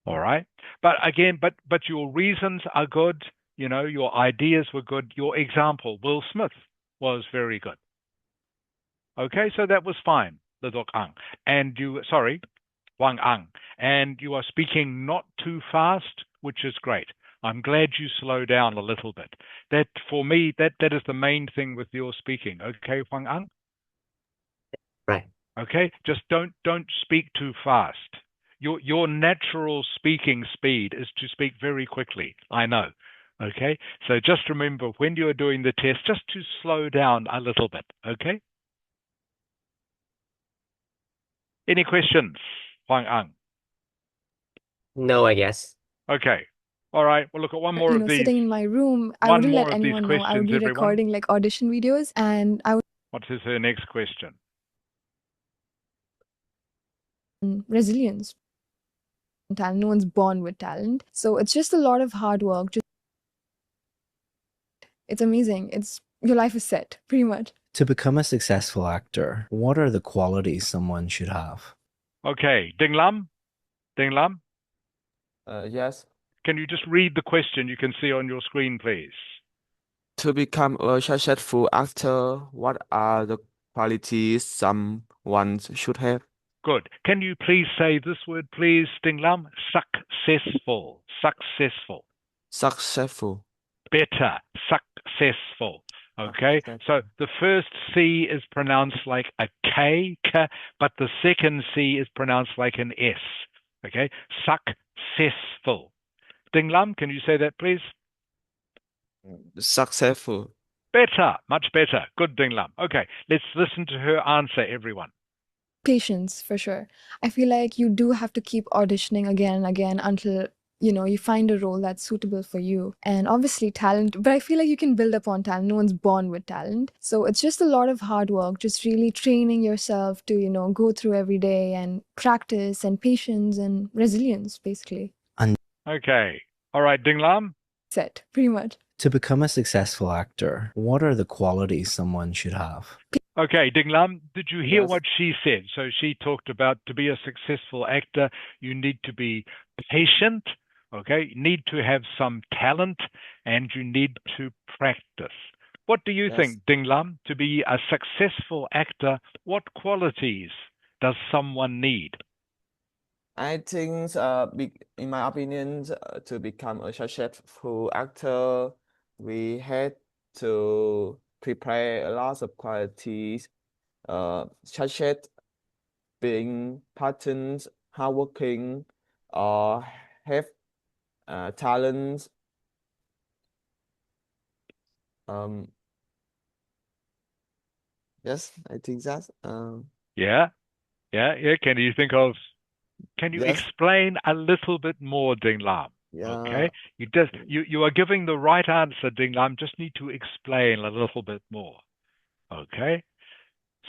All right, but again, but your reasons are good. You know, your ideas were good. Your example, Will Smith, was very good. Okay, so that was fine, Ledok Ang. And sorry, Wang Ang. And you are speaking not too fast, which is great. I'm glad you slow down a little bit. That, for me, that is the main thing with your speaking. Okay, Wang Ang? Right. Okay, just don't speak too fast. Your natural speaking speed is to speak very quickly. I know. Okay, so just remember when you're doing the test, just to slow down a little bit. Okay. Any questions, Huang Ang? No, I guess. Okay. All right. We'll look at one more You of know, these. sitting in my room, I One wouldn't let more of these anyone know. I would questions, be everyone. recording like audition videos, and I would What is her next question? resilience. Talent. No one's born with talent, so it's just a lot of hard work. It's amazing. Your life is set, pretty much. To become a successful actor, what are the qualities someone should have? Okay. Ding Lam? Ding Lam? Yes. Can you just read the question you can see on your screen, please? To become a successful actor, what are the qualities someone should have? Good. Can you please say this word, please, Ding Lam? Successful. Successful. Successful. Better. Successful. Okay, so the first C is pronounced like a K, but the second C is pronounced like an S. Okay, successful. Ding Lam, can you say that, please? Successful. Better, much better. Good, Ding Lam. Okay, let's listen to her answer, everyone. Patience, for sure. I feel like you do have to keep auditioning again and again until you find a role that's suitable for you. And obviously talent, but I feel like you can build upon talent. No one's born with talent. So it's just a lot of hard work, just really training yourself to go through every day and practice and patience and resilience, basically. Okay. All right, Ding Lam? Set, pretty much. To become a successful actor, what are the qualities someone should have? Okay, Ding Lam, did you hear Yes. what she said? So she talked about to be a successful actor, you need to be patient, okay? You need to have some talent, and you need to practice. What do you Yes. think, Ding Lam? To be a successful actor, what qualities does someone need? I think, in my opinion, to become a successful actor, we had to prepare a lot of qualities, such as being patient, hardworking, or have talent. Um, yes, I think that. Yeah. Can you Yes. explain a little bit more, Ding Lam? Yeah. Okay. You are giving the right answer, Ding Lam. Just need to explain a little bit more. Okay.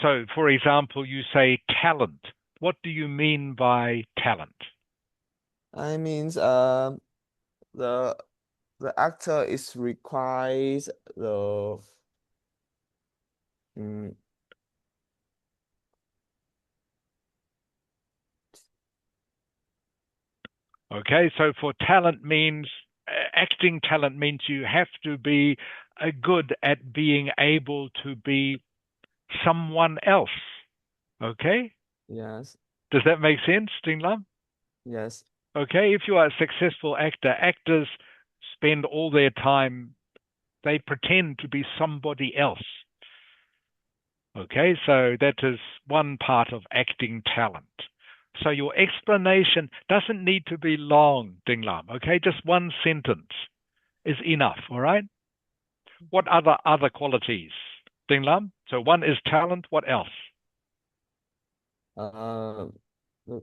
So, for example, you say talent. What do you mean by talent? I mean, the actor is requires the mm, Okay. So, for talent means acting talent means you have to be good at being able to be someone else. Okay. yes, Does that make sense, Ding Lam? yes, Okay, if you are a successful actor, actors spend all their time, they pretend to be somebody else. Okay, so that is one part of acting talent. So your explanation doesn't need to be long, Ding Lam. Okay, just one sentence is enough. All right. What other qualities, Ding Lam? So one is talent. What else? uh, the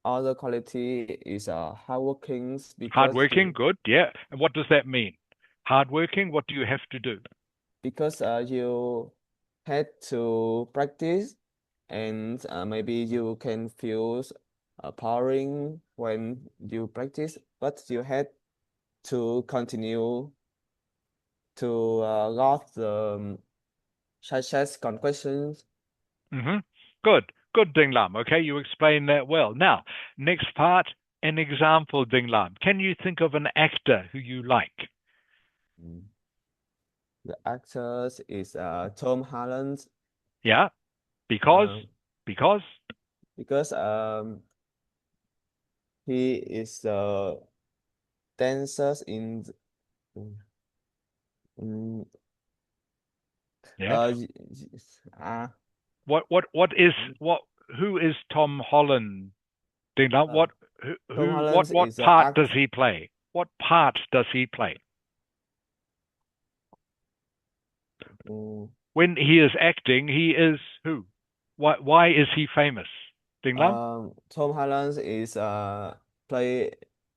other quality is hardworking because Hardworking. Good. Yeah. And what does that mean? Hardworking. What do you have to do? because you had to practice, and maybe you can feel boring when you practice, but you had to continue to got the success questions. Mm-hmm. Good. Good, Ding Lam. Okay, you explained that well. Now, next part, an example, Ding Lam. Can you think of an actor who you like? Mm. The actors is Tom Holland. Yeah, because Uh, because because he is dancers in mm, yes. y- uh, What is what? Who is Tom Holland? Ding Lam. uh, What Tom who Holland what is part does act. he play? What part does he play? Mm, When he is acting, he is who? Why is he famous? Ding Lam? Tom Holland is play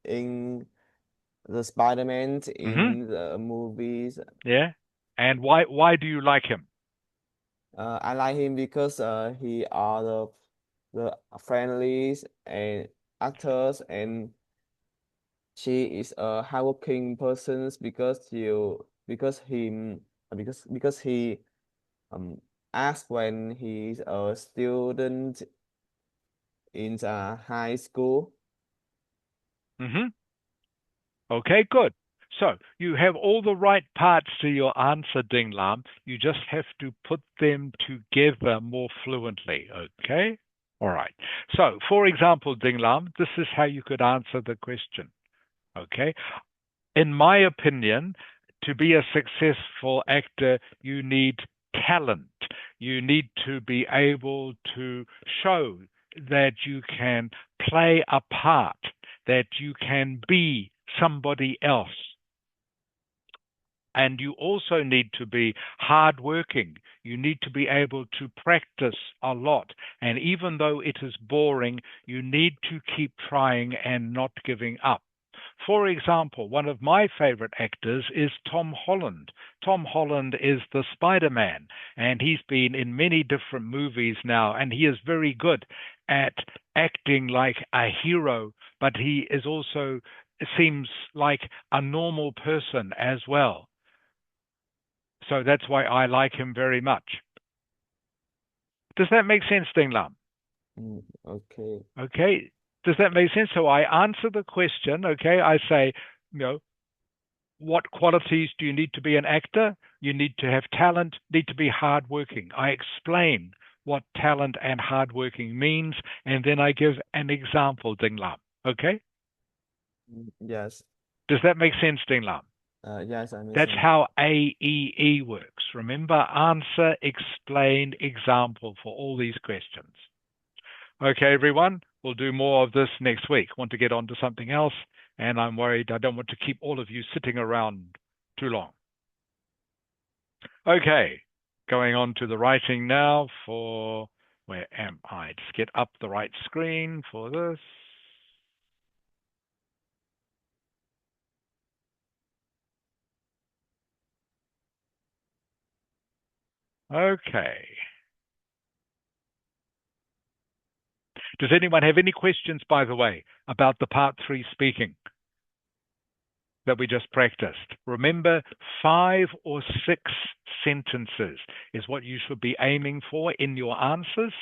in the Spider-Man Mm-hmm. in the movies. Yeah. And why do you like him? I like him because he are the friendly and actors, and she is a hardworking person because he um asked when he's a student in the high school. Mm-hmm. Okay, good. So you have all the right parts to your answer, Ding Lam. You just have to put them together more fluently. Okay? All right. So, for example, Ding Lam, this is how you could answer the question. Okay? In my opinion, to be a successful actor, you need talent. You need to be able to show that you can play a part, that you can be somebody else. And you also need to be hardworking. You need to be able to practice a lot. And even though it is boring, you need to keep trying and not giving up. For example, one of my favorite actors is Tom Holland. Tom Holland is the Spider-Man, and he's been in many different movies now, and he is very good at acting like a hero, but he is also seems like a normal person as well. So that's why I like him very much. Does that make sense, Ding Lam? Okay. Okay. Does that make sense? So I answer the question. Okay. I say, you know, what qualities do you need to be an actor? You need to have talent, need to be hardworking. I explain what talent and hardworking means, and then I give an example, Ding Lam. Okay? Yes. Does that make sense, Ding Lam? Yes, I That's understand. how AEE works. Remember, answer, explain, example for all these questions. Okay, everyone, we'll do more of this next week. Want to get on to something else, and I'm worried I don't want to keep all of you sitting around too long. Okay, going on to the writing now for, where am I? Just get up the right screen for this. Okay. Does anyone have any questions, by the way, about the part 3 speaking that we just practiced? Remember, 5 or 6 sentences is what you should be aiming for in your answers.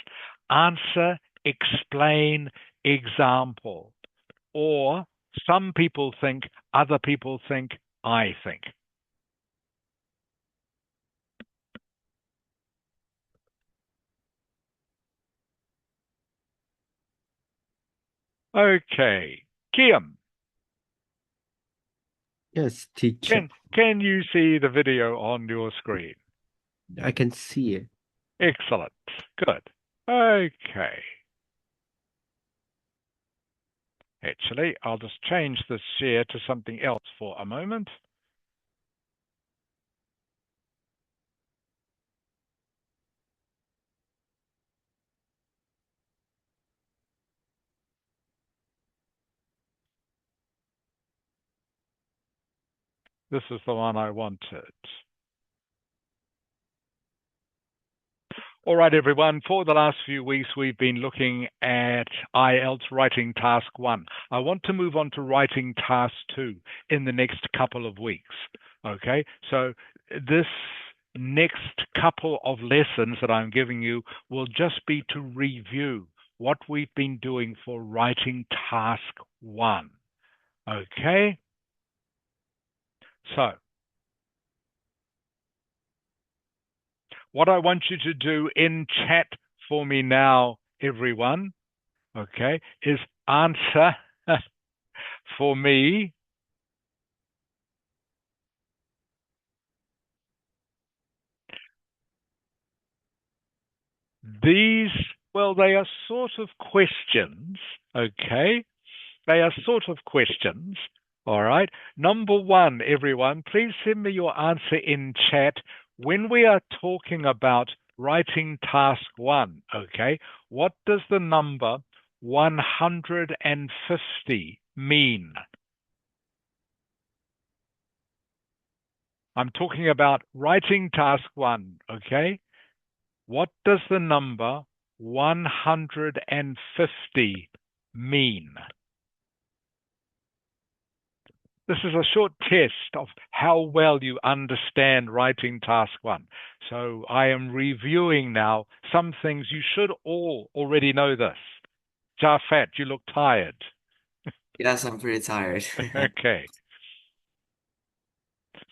Answer, explain, example. Or some people think, other people think, I think. Okay. Kiam, Yes, teacher. can you see the video on your screen? I can see it. Excellent. Good. Okay. Actually, I'll just change this share to something else for a moment. This is the one I wanted. All right, everyone. For the last few weeks, we've been looking at Ielts Writing Task 1. I want to move on to Writing Task 2 in the next couple of weeks. Okay, so this next couple of lessons that I'm giving you will just be to review what we've been doing for Writing Task 1. Okay, so what I want you to do in chat for me now, everyone, okay, is answer for me these, well, they are sort of questions, okay? They are sort of questions, all right? Number one, everyone, please send me your answer in chat when we are talking about writing task 1, okay? What does the number 150 mean? I'm talking about writing task 1, okay? What does the number 150 mean? This is a short test of how well you understand writing task 1. So I am reviewing now some things you should all already know this. Jafet, you look tired. Yes, I'm pretty tired. Okay.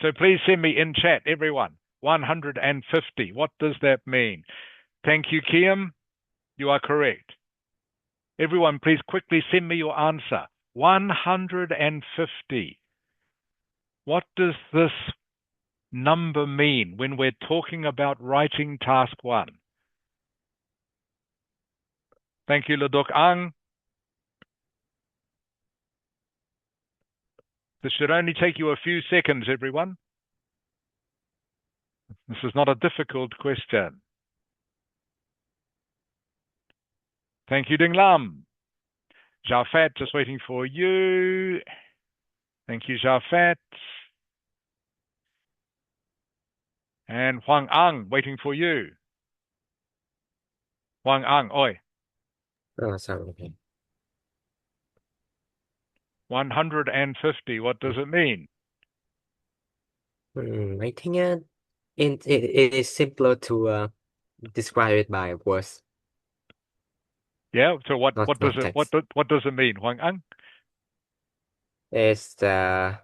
So please send me in chat, everyone. 150. What does that mean? Thank you, Kiam. You are correct. Everyone, please quickly send me your answer. 150. What does this number mean when we're talking about writing task 1? Thank you, Ladok Ang. This should only take you a few seconds, everyone. This is not a difficult question. Thank you, Ding Lam. Jafet, just waiting for you. Thank you, Jafet. And Huang Ang, waiting for you. Huang Ang, oi. Oh, sorry. Okay. 150, what does it mean? I think it is simpler to describe it by words, Yeah, so what not does not it text. what does it mean, Huang Ang? It's the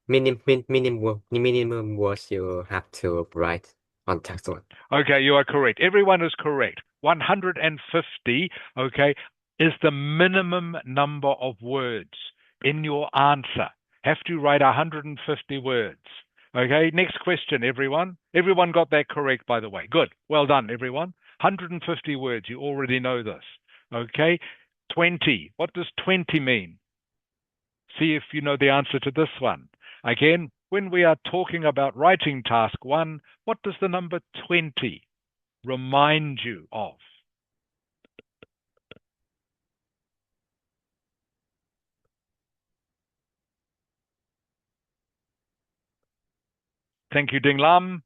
minimum words you have to write on text one. Okay, you are correct. Everyone is correct. 150, okay, is the minimum number of words in your answer. Have to write 150 words. Okay, next question, everyone. Everyone got that correct, by the way. Good. Well done, everyone. 150 words. You already know this. Okay, 20. What does 20 mean? See if you know the answer to this one. Again, when we are talking about writing task 1, what does the number 20 remind you of? Thank you, Ding Lam.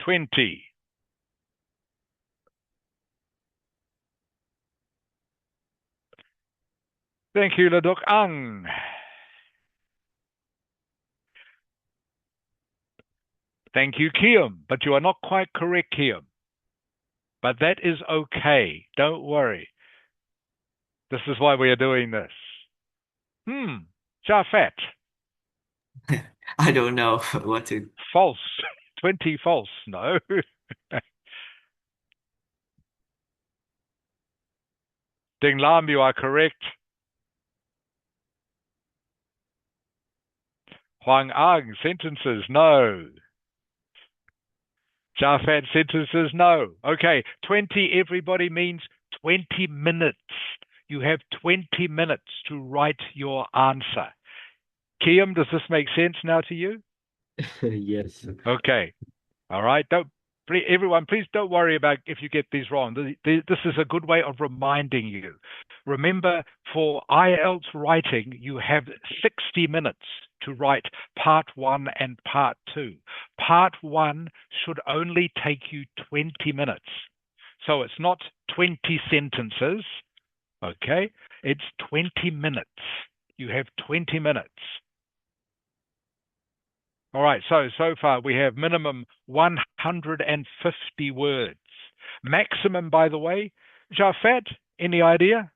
$20. Thank you, Ladok Ang. Thank you, Kiam. But you are not quite correct, Kiam. But that is okay. Don't worry. This is why we are doing this. Jafet. I don't know what to. False. 20 false. No. Ding Lam, you are correct. Huang Ang, sentences, no. Jafet, sentences, no. Okay, 20, everybody, means 20 minutes. You have 20 minutes to write your answer. Kiam, does this make sense now to you? Yes. Okay. All right. Everyone, please don't worry about if you get these wrong. This is a good way of reminding you. Remember, for IELTS writing, you have 60 minutes to write part 1 and part 2. Part 1 should only take you 20 minutes. So it's not 20 sentences, okay? It's 20 minutes. You have 20 minutes. All right, so far we have minimum 150 words. Maximum, by the way, Jafet, any idea?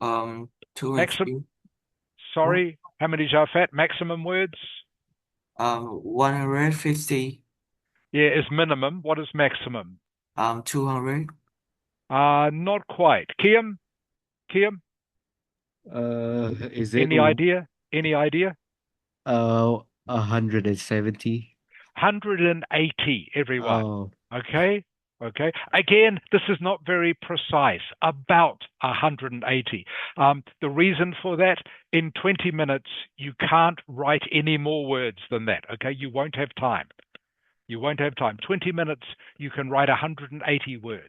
Two or Maximum, three. sorry, how many, Jafet? Maximum words? 150. Yeah, is minimum. What is maximum? 200. Not quite. Kiam? Is it Any idea? Any idea? 170? 180, everyone. Oh, Okay? Okay. Again, this is not very precise. About 180. The reason for that, in 20 minutes, you can't write any more words than that. Okay? You won't have time. You won't have time. 20 minutes, you can write 180 words.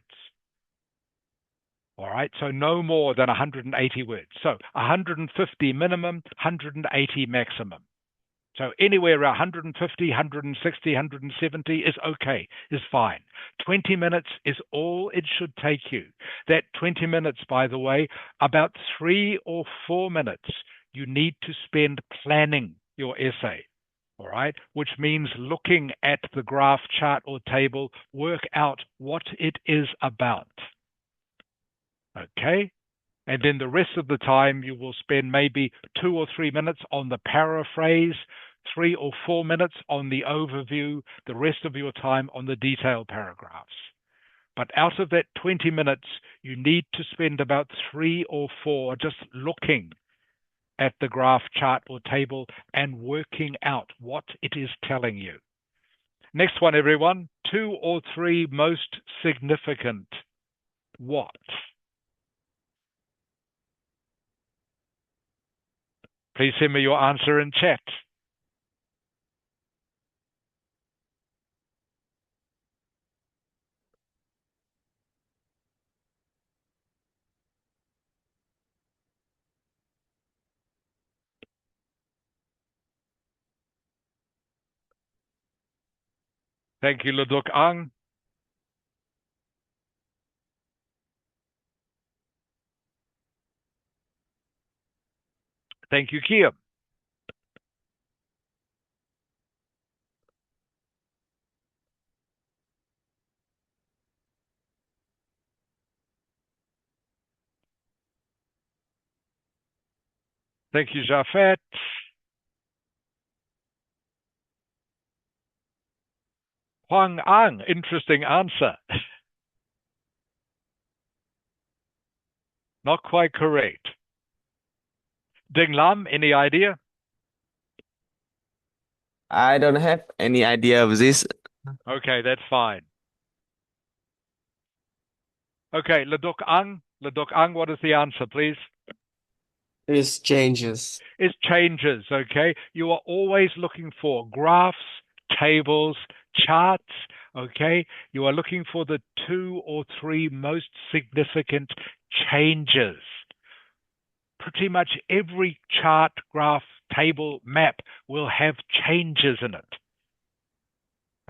All right, so no more than 180 words. So 150 minimum, 180 maximum. So anywhere around 150, 160, 170 is okay, is fine. 20 minutes is all it should take you. That 20 minutes, by the way, about 3 or 4 minutes you need to spend planning your essay. All right, which means looking at the graph, chart, or table, work out what it is about. Okay? And then the rest of the time you will spend maybe 2 or 3 minutes on the paraphrase, 3 or 4 minutes on the overview, the rest of your time on the detailed paragraphs. But out of that 20 minutes, you need to spend about 3 or 4 just looking at the graph, chart, or table and working out what it is telling you. Next one, everyone. 2 or 3 most significant what? Please send me your answer in chat. Thank you, Leduk Ang. Thank you, Kia. Thank you, Jafet. Huang Ang, interesting answer. Not quite correct. Ding Lam, any idea? I don't have any idea of this. Okay, that's fine. Okay, Leduk Ang. Leduk Ang, what is the answer, please? It's changes. It's changes, okay? You are always looking for graphs, tables, charts, okay? You are looking for the 2 or 3 most significant changes. Pretty much every chart, graph, table, map will have changes in it.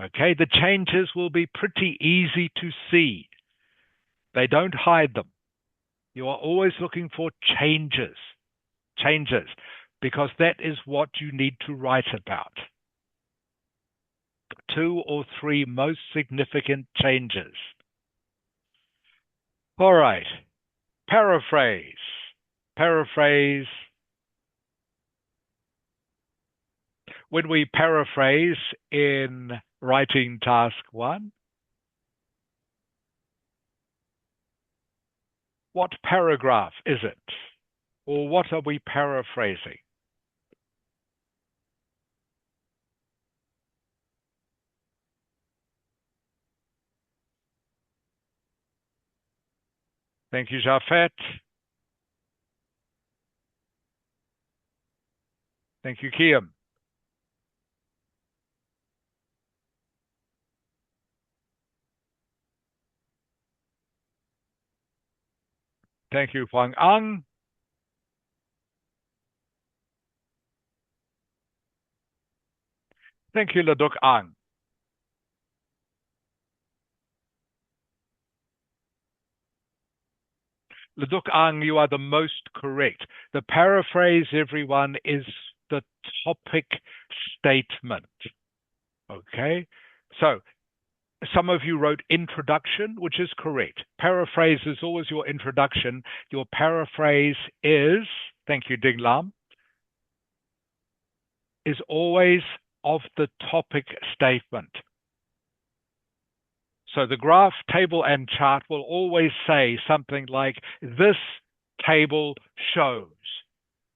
Okay, the changes will be pretty easy to see. They don't hide them. You are always looking for changes, because that is what you need to write about. 2 or 3 most significant changes. All right, paraphrase. Paraphrase. When we paraphrase in writing task 1, what paragraph is it? Or what are we paraphrasing? Thank you, Jafet. Thank you, Kiam. Thank you, Huang Ang. Thank you, Laduk Ang. Laduk Ang, you are the most correct. The paraphrase, everyone, is the topic statement. Okay? So, some of you wrote introduction, which is correct. Paraphrase is always your introduction. Your paraphrase is, thank you, Ding Lam, is always of the topic statement. So the graph, table, and chart will always say something like, this table shows,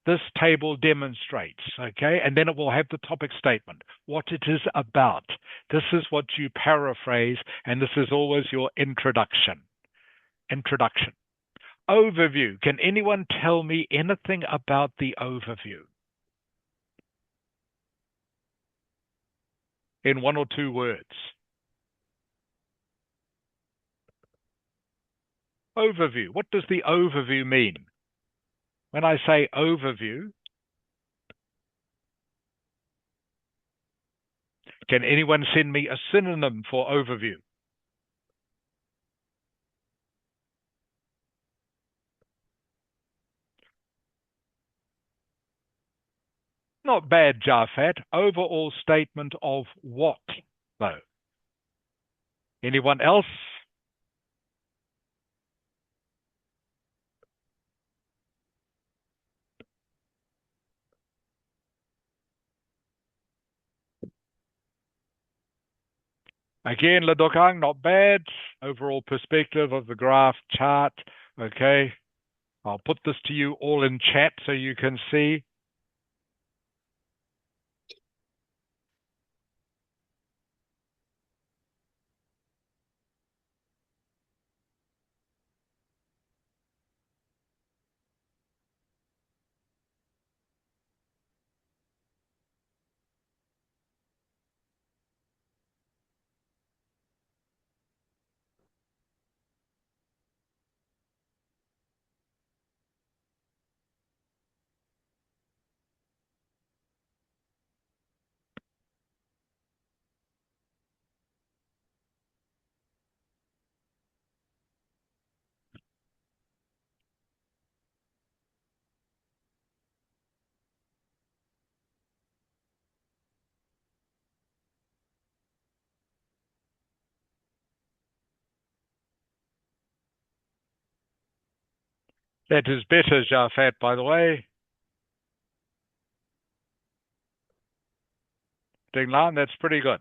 this table demonstrates, okay? And then it will have the topic statement, what it is about. This is what you paraphrase, and this is always your introduction. Introduction. Overview. Can anyone tell me anything about the overview? In 1 or 2 words. Overview. What does the overview mean? When I say overview, can anyone send me a synonym for overview? Not bad, Jafat. Overall statement of what, though? Anyone else? Again, Ladokang, not bad. Overall perspective of the graph chart. Okay. I'll put this to you all in chat so you can see. That is better, Jafat, by the way. Ding Lan, that's pretty good.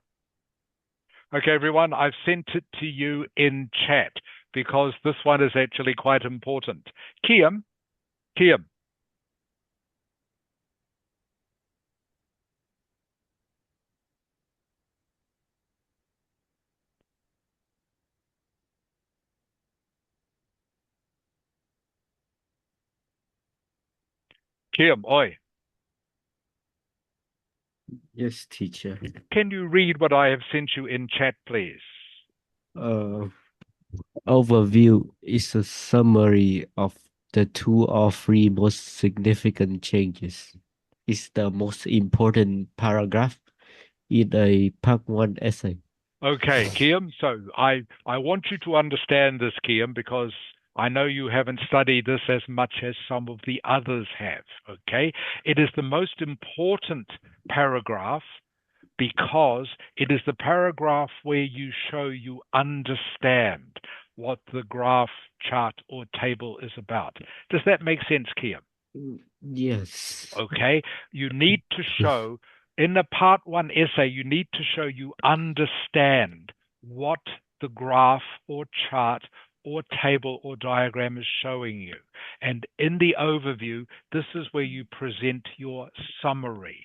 Okay, everyone, I've sent it to you in chat because this one is actually quite important. Kiam, oi. Yes, teacher. Can you read what I have sent you in chat, please? Uh, Overview is a summary of the 2 or 3 most significant changes. It's the most important paragraph in a part 1 essay. Okay, Kiam. So I want you to understand this, Kiam, because I know you haven't studied this as much as some of the others have. Okay, it is the most important paragraph because it is the paragraph where you show you understand what the graph, chart, or table is about. Does that make sense, Kiam? Yes. Okay, you need to show in the part 1 essay, you need to show you understand what the graph or chart or table or diagram is showing you. And in the overview, this is where you present your summary.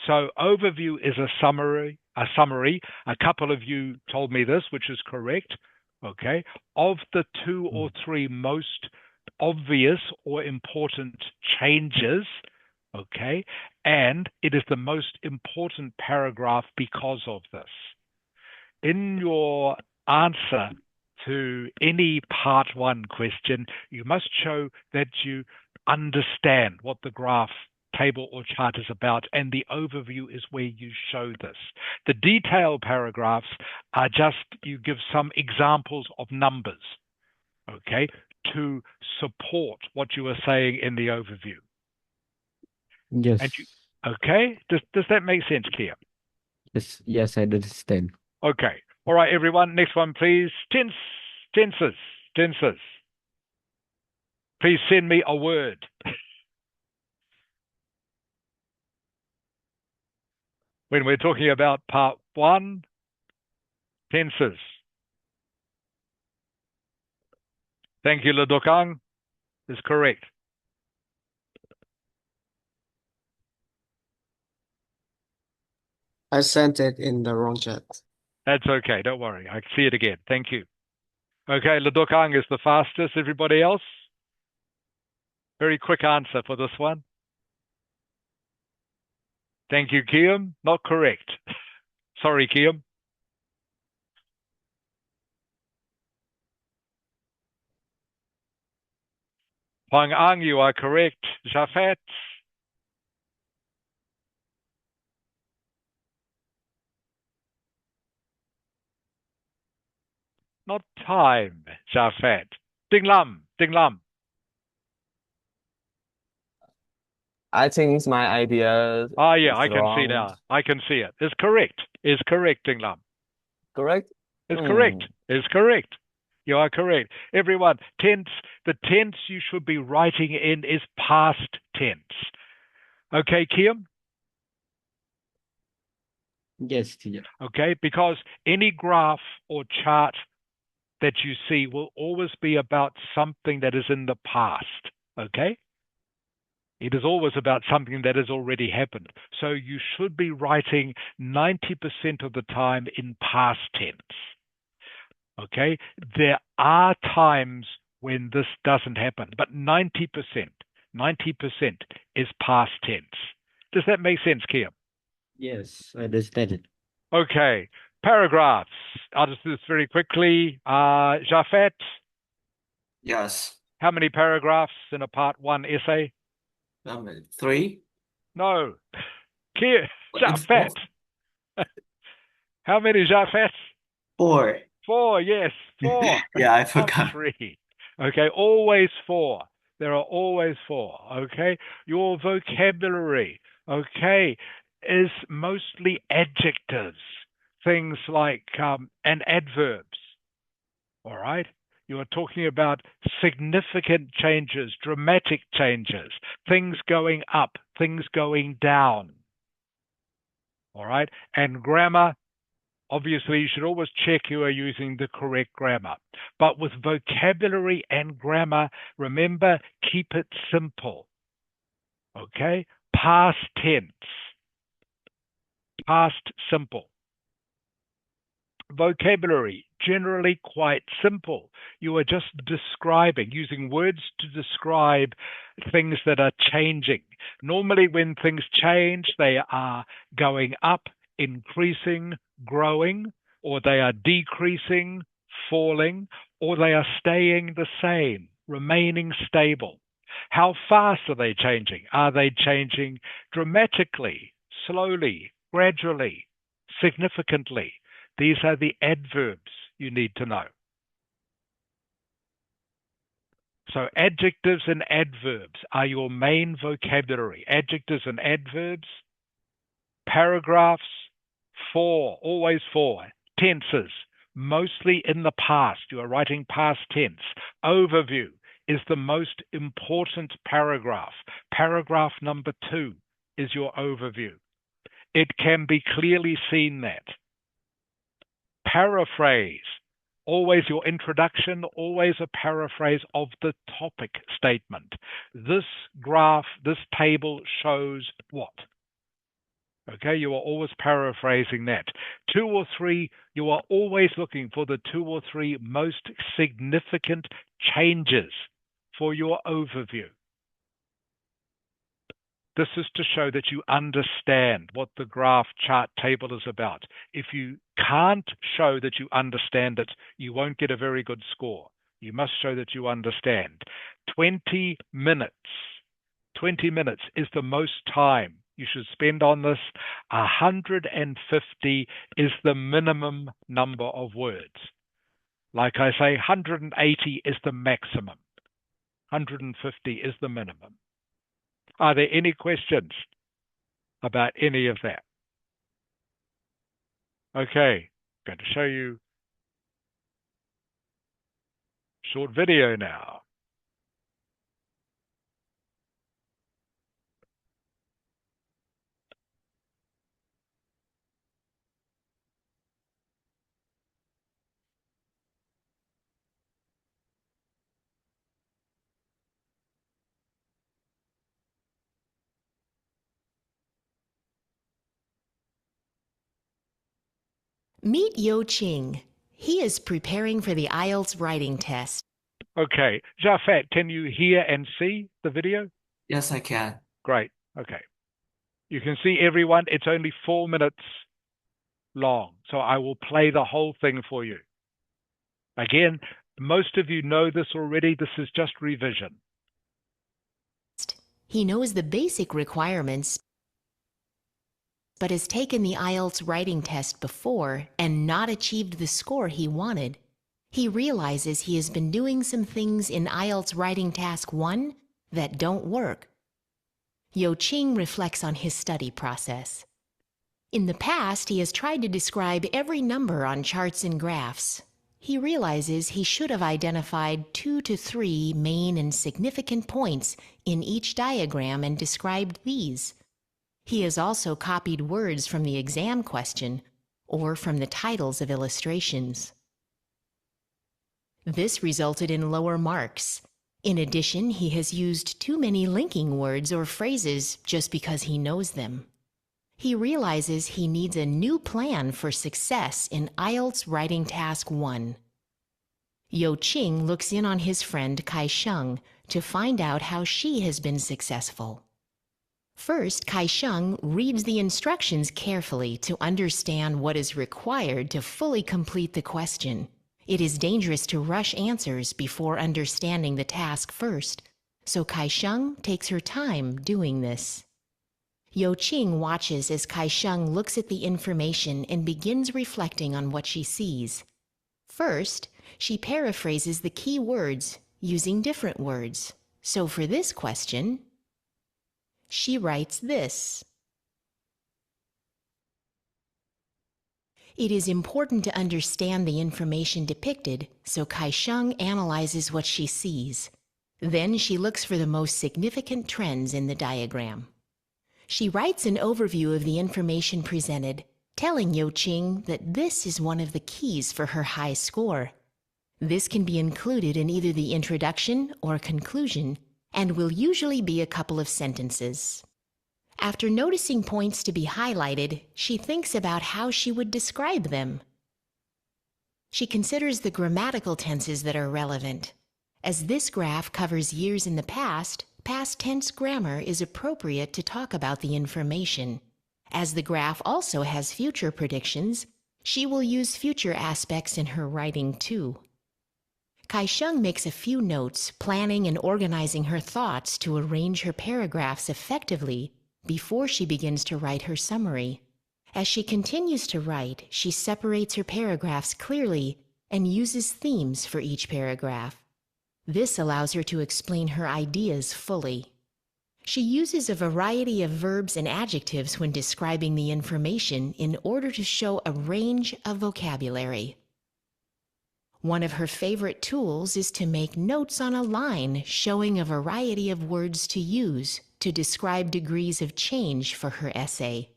So overview is a summary. A couple of you told me this, which is correct. Okay, of the 2 or 3 most obvious or important changes, okay, and it is the most important paragraph because of this. In your answer to any part 1 question, you must show that you understand what the graph table or chart is about, and the overview is where you show this. The detailed paragraphs are just you give some examples of numbers, okay, to support what you are saying in the overview. Yes. And you, okay, does that make sense, Kia? Yes, I understand. Okay. All right, everyone. Next one, please. Tenses. Please send me a word. When we're talking about part 1, tenses. Thank you, Ledokang. Is correct. I sent it in the wrong chat. That's okay. Don't worry. I see it again. Thank you. Okay, Ledokang is the fastest. Everybody else? Very quick answer for this one. Thank you, Kiam. Not correct. Sorry, Kiam. Pang Ang, you are correct. Jafet. Not time, Jafet. Ding Lam. I think my idea Ah, yeah, is I can see wrong. now. I can see it. It's correct. It's correct, Ding Lam. Correct? It's correct. It's correct. You are correct. Everyone, the tense you should be writing in is past tense. Okay, Kiam? Yes, teacher. Okay, because any graph or chart that you see will always be about something that is in the past. Okay? It is always about something that has already happened. So you should be writing 90% of the time in past tense. Okay? There are times when this doesn't happen, but 90% is past tense. Does that make sense, Kia? Yes, I understand it. Okay. Paragraphs. I'll just do this very quickly. Jafet, Yes. how many paragraphs in a part 1 essay? 3. No. Kia, It's Jafet. How many, Jafet? 4. 4, yes, 4. Yeah, I Not forgot. 3. Okay, always 4. There are always 4. Okay, your vocabulary, okay, is mostly adjectives, things like and adverbs. All right, you are talking about significant changes, dramatic changes, things going up, things going down. All right, and grammar. Obviously, you should always check you are using the correct grammar. But with vocabulary and grammar, remember, keep it simple. Okay? Past tense. Past simple. Vocabulary, generally quite simple. You are just describing, using words to describe things that are changing. Normally, when things change, they are going up, increasing, growing, or they are decreasing, falling, or they are staying the same, remaining stable. How fast are they changing? Are they changing dramatically, slowly, gradually, significantly? These are the adverbs you need to know. So adjectives and adverbs are your main vocabulary. Adjectives and adverbs. Paragraphs, 4, always 4. Tenses, mostly in the past. You are writing past tense. Overview is the most important paragraph. Paragraph number 2 is your overview. It can be clearly seen that. Paraphrase, always your introduction, always a paraphrase of the topic statement. This graph, this table shows what? Okay, you are always paraphrasing that. 2 or 3, you are always looking for the 2 or 3 most significant changes for your overview. This is to show that you understand what the graph chart table is about. If you can't show that you understand it, you won't get a very good score. You must show that you understand. 20 minutes. 20 minutes is the most time you should spend on this. 150 is the minimum number of words. Like I say, 180 is the maximum. 150 is the minimum. Are there any questions about any of that? Okay, I'm going to show you a short video now. Meet Yo Ching. He is preparing for the Ielts writing test. Okay, Jafet, can you hear and see the video? Yes, I can. Great, okay. You can see everyone, it's only 4 minutes long, so I will play the whole thing for you. Again, most of you know this already, this is just revision. He knows the basic requirements, but has taken the Ielts writing test before and not achieved the score he wanted. He realizes he has been doing some things in Ielts writing task 1 that don't work. Yo Ching reflects on his study process. In the past, he has tried to describe every number on charts and graphs. He realizes he should have identified 2 to 3 main and significant points in each diagram and described these. He has also copied words from the exam question or from the titles of illustrations. This resulted in lower marks. In addition, he has used too many linking words or phrases just because he knows them. He realizes he needs a new plan for success in Ielts writing task 1. Yo Ching looks in on his friend Kai Sheng to find out how she has been successful. First, Kai Sheng reads the instructions carefully to understand what is required to fully complete the question. It is dangerous to rush answers before understanding the task first, so Kai Sheng takes her time doing this. Yo Ching watches as Kai Sheng looks at the information and begins reflecting on what she sees. First, she paraphrases the key words using different words. So for this question, she writes this. It is important to understand the information depicted, so Kai Sheng analyzes what she sees. Then she looks for the most significant trends in the diagram. She writes an overview of the information presented, telling Yo Ching that this is one of the keys for her high score. This can be included in either the introduction or conclusion, and will usually be a couple of sentences. After noticing points to be highlighted, she thinks about how she would describe them. She considers the grammatical tenses that are relevant. As this graph covers years in the past tense grammar is appropriate to talk about the information. As the graph also has future predictions, she will use future aspects in her writing too. Kai Sheng makes a few notes, planning and organizing her thoughts to arrange her paragraphs effectively before she begins to write her summary. As she continues to write, she separates her paragraphs clearly and uses themes for each paragraph. This allows her to explain her ideas fully. She uses a variety of verbs and adjectives when describing the information in order to show a range of vocabulary. One of her favorite tools is to make notes on a line showing a variety of words to use to describe degrees of change for her essay.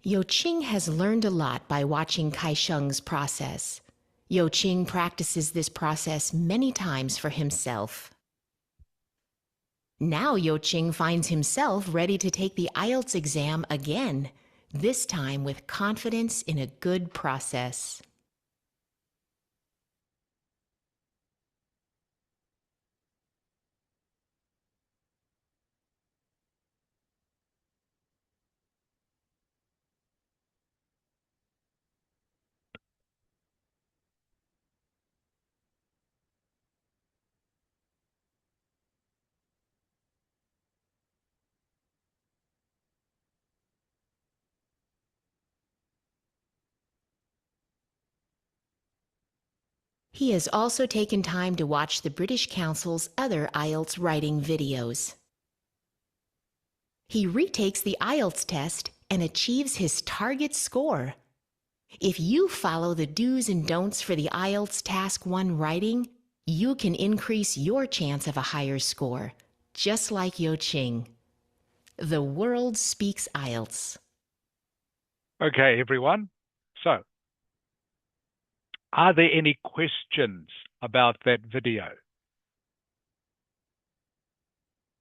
Yo Ching has learned a lot by watching Kai Sheng's process. Yo Ching practices this process many times for himself. Now Yo Ching finds himself ready to take the Ielts exam again, this time with confidence in a good process. He has also taken time to watch the British Council's other IELTS writing videos. He retakes the IELTS test and achieves his target score. If you follow the do's and don'ts for the IELTS Task 1 writing, you can increase your chance of a higher score, just like Yo Ching. The world speaks IELTS. Okay, everyone. So, are there any questions about that video?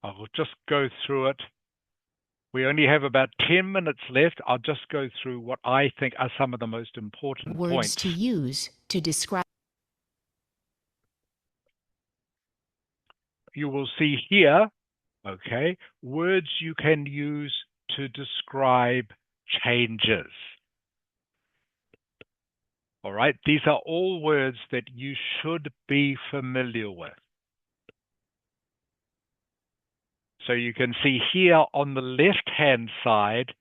I will just go through it. We only have about 10 minutes left. I'll just go through what I think are some of the most important Words points. to use to describe. You will see here, okay, words you can use to describe changes. All right, these are all words that you should be familiar with. So you can see here on the left-hand side,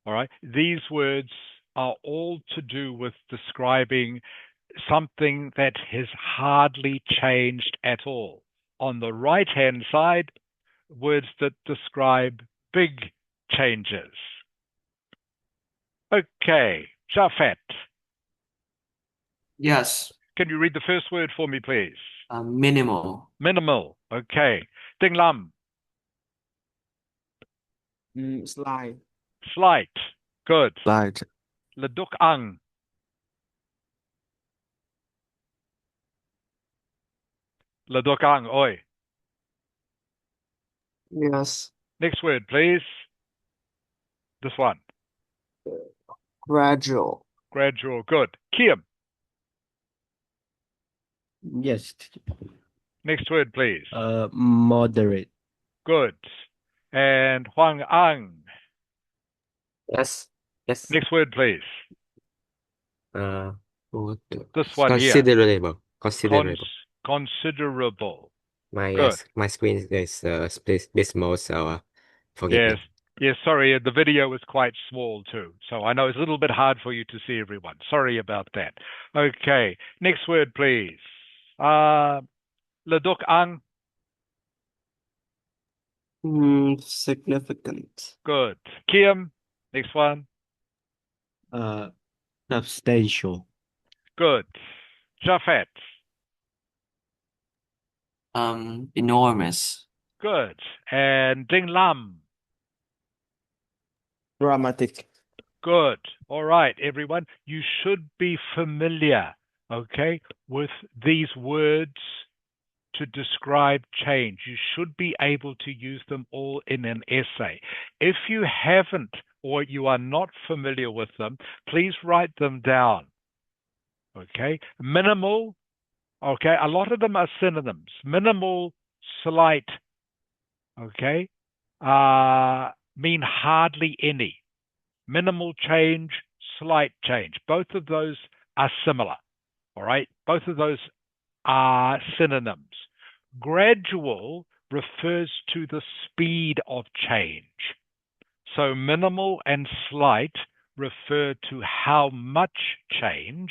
all right, these words are all to do with describing something that has hardly changed at all. On the right-hand side, words that describe big changes. Okay, Jafet, Yes. can you read the first word for me, please? Minimal. Minimal. Okay. Ding Lam, Slide. slight. Good. Slide. Leduk Ang, Leduk Ang, oi. Yes. Next word, please. This one. Gradual. Gradual. Good. Kiam, Yes. next word, please. Moderate. Good. And Huang Ang, Yes. Yes. next word, please. What This one here. considerable. Considerable. Considerable. My Good. my screen is bit small, so forgive Yes. me. Yes, sorry, the video was quite small too. So I know it's a little bit hard for you to see everyone. Sorry about that. Okay. Next word, please. Leduk Ang, Significant. good. Kiam, next one. Substantial. Good. Jafet, Enormous. good. And Ding Lam, Dramatic. good. All right, everyone. You should be familiar, okay, with these words to describe change. You should be able to use them all in an essay. If you haven't or you are not familiar with them, please write them down. Okay? Minimal, okay? A lot of them are synonyms. Minimal, slight, okay? Mean hardly any. Minimal change, slight change. Both of those are similar. All right? Both of those are synonyms. Gradual refers to the speed of change. So minimal and slight refer to how much change.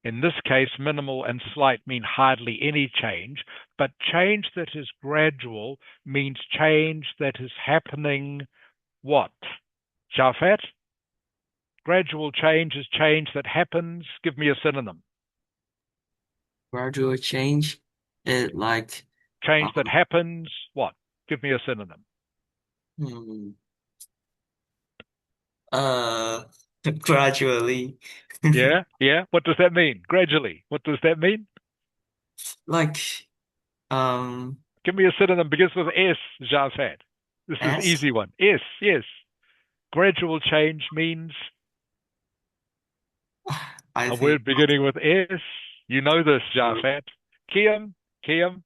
In this case, minimal and slight mean hardly any change, but change that is gradual means change that is happening what? Jafet? Gradual change is change that happens. Give me a synonym. Gradual change. It like Change that happens what? Give me a synonym. hmm, gradually. Yeah, yeah. What does that mean? Gradually. What does that mean? Like Give me a synonym begins with S, Jafet. This is S. easy one. S, yes. Gradual change means I a think word beginning with S. You know this, Jafet. Kiam, Kiam.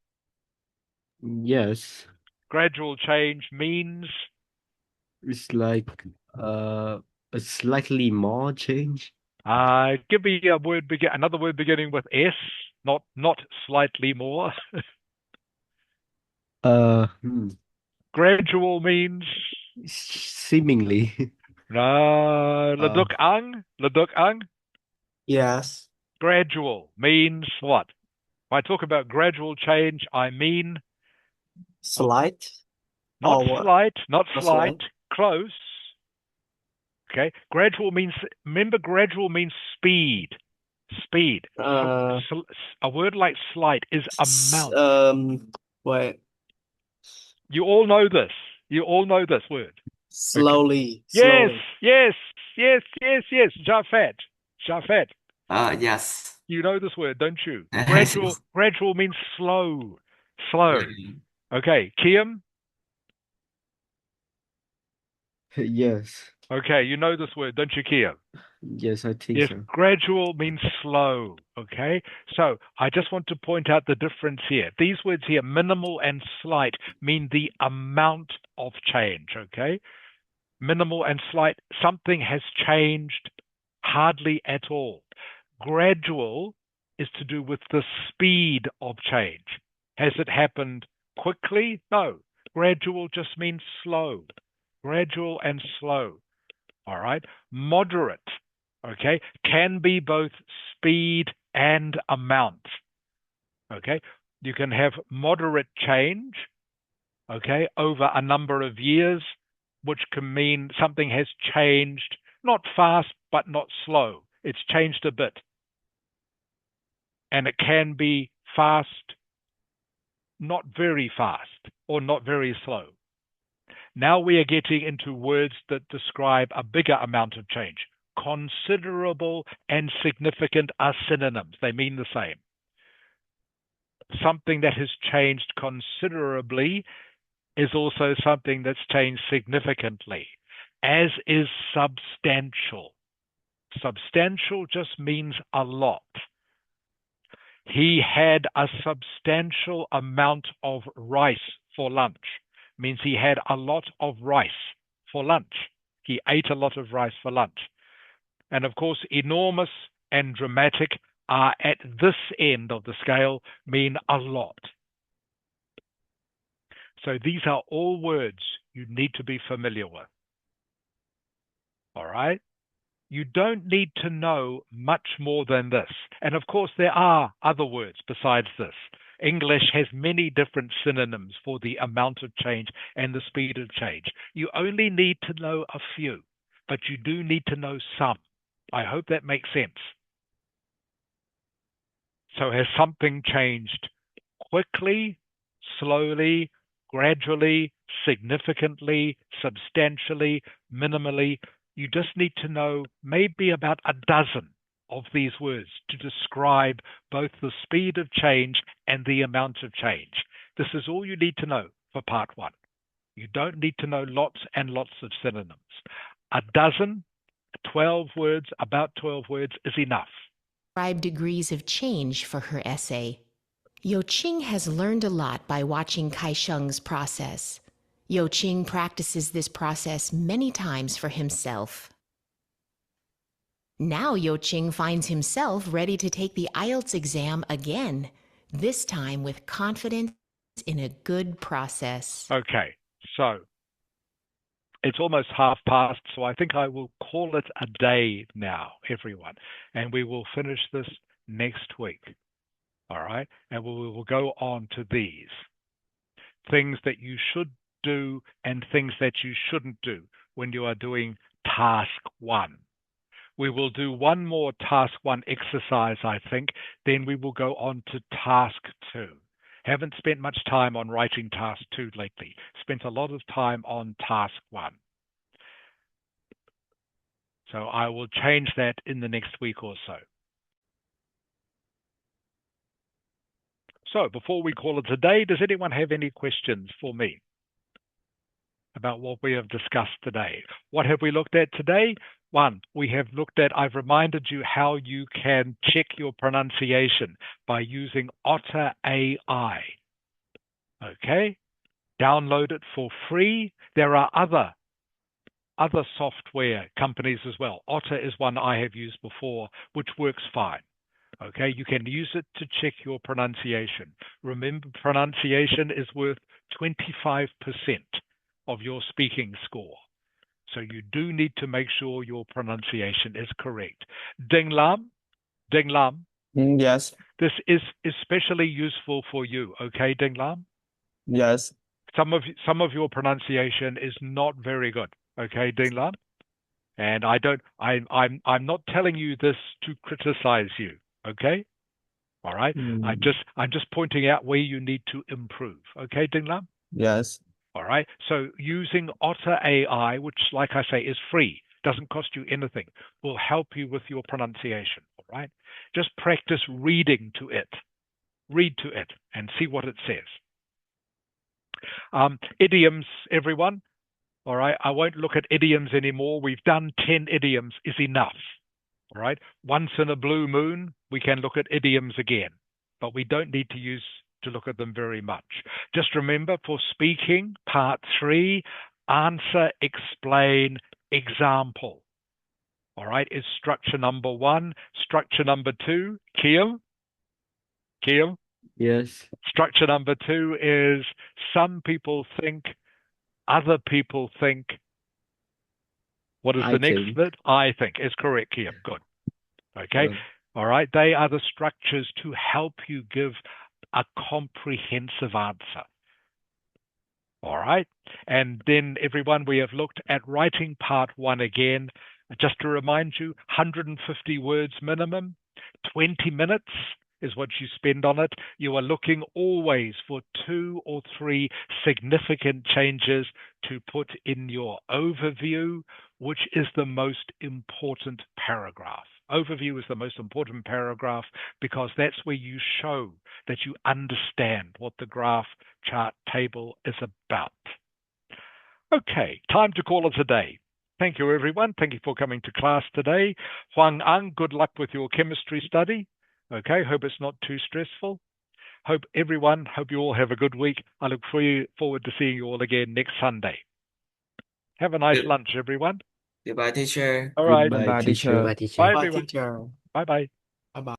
Yes. Gradual change means It's like a slightly more change. give me a word another word beginning with S, not slightly more. Hmm. Gradual means Seemingly. Leduk Ang, Leduk Ang. Yes. Gradual means what? If I talk about gradual change, I mean Slight not or what? slight, not Not slight, slight. close. Okay, gradual means, remember, gradual means speed. Speed. Uh, A word like slight is s- amount. wait. You all know this. You all know this word. Slowly. Yes, Slowly. yes, yes, yes, yes. Jafet. Jafet. Yes. You know this word, don't you? Gradual means slow. Slow. Okay, Kiam? Yes. Okay, you know this word, don't you, Kiam? Yes, I think Yes, so. gradual means slow. Okay, so I just want to point out the difference here. These words here, minimal and slight, mean the amount of change. Okay, minimal and slight, something has changed hardly at all. Gradual is to do with the speed of change. Has it happened quickly? No. Gradual just means slow. Gradual and slow. All right. Moderate, okay, can be both speed and amount. Okay. You can have moderate change, okay, over a number of years, which can mean something has changed, not fast, but not slow. It's changed a bit. And it can be fast, not very fast, or not very slow. Now we are getting into words that describe a bigger amount of change. Considerable and significant are synonyms. They mean the same. Something that has changed considerably is also something that's changed significantly, as is substantial. Substantial just means a lot. He had a substantial amount of rice for lunch. Means he had a lot of rice for lunch. He ate a lot of rice for lunch. And of course, enormous and dramatic are at this end of the scale, mean a lot. So these are all words you need to be familiar with. All right? You don't need to know much more than this. And of course, there are other words besides this. English has many different synonyms for the amount of change and the speed of change. You only need to know a few, but you do need to know some. I hope that makes sense. So has something changed quickly, slowly, gradually, significantly, substantially, minimally? You just need to know maybe about a dozen of these words to describe both the speed of change and the amount of change. This is all you need to know for part one. You don't need to know lots and lots of synonyms. A dozen, 12 words, about 12 words is enough. 5 degrees of change for her essay. Yo Ching has learned a lot by watching Kai Sheng's process. Yo Ching practices this process many times for himself. Now Yo Ching finds himself ready to take the Ielts exam again, this time with confidence in a good process. Okay, so it's almost past, so I think I will call it a day now, everyone, and we will finish this next week. All right, and we will go on to these things that you should do and things that you shouldn't do when you are doing task one. We will do one more task one exercise, I think, then we will go on to task two. Haven't spent much time on writing task two lately. Spent a lot of time on task one. So I will change that in the next week or so. So before we call it a day, does anyone have any questions for me about what we have discussed today? What have we looked at today? One, we have looked at, I've reminded you how you can check your pronunciation by using Otter AI. Okay? Download it for free. There are other software companies as well. Otter is one I have used before, which works fine. Okay, you can use it to check your pronunciation. Remember, pronunciation is worth 25% of your speaking score. So you do need to make sure your pronunciation is correct. Ding Lam, Ding Lam, Yes. this is especially useful for you, okay, Ding Lam? Yes. Some of your pronunciation is not very good, okay, Ding Lam? And I'm not telling you this to criticize you, okay? All right. I'm just pointing out where you need to improve. Okay, Ding Lam? Yes. All right. So using Otter AI, which, like I say, is free, doesn't cost you anything, will help you with your pronunciation. All right. Just practice reading to it. Read to it and see what it says. Idioms, everyone. All right. I won't look at idioms anymore. We've done 10 idioms is enough. All right. Once in a blue moon, we can look at idioms again, but we don't need to look at them very much. Just remember, for speaking, part 3, answer, explain, example. All right, is structure number 1. Structure number 2, Kiam? Yes. Structure number 2 is some people think, other people think. What is I the next think. bit? I think is correct, Kiam. Good. Okay. All right. They are the structures to help you give a comprehensive answer. All right. And then, everyone, we have looked at writing part 1 again. Just to remind you, 150 words minimum, 20 minutes is what you spend on it. You are looking always for 2 or 3 significant changes to put in your overview, which is the most important paragraph. Overview is the most important paragraph because that's where you show that you understand what the graph, chart, table is about. Okay, time to call it a day. Thank you, everyone. Thank you for coming to class today. Huang Ang, good luck with your chemistry study. Okay, hope it's not too stressful. Hope you all have a good week. I look forward to seeing you all again next Sunday. Have a nice lunch, everyone. Goodbye, teacher. All right. Goodbye, Bye, teacher. teacher. Bye, teacher. Bye, Bye, everyone. teacher. Bye-bye. Bye bye.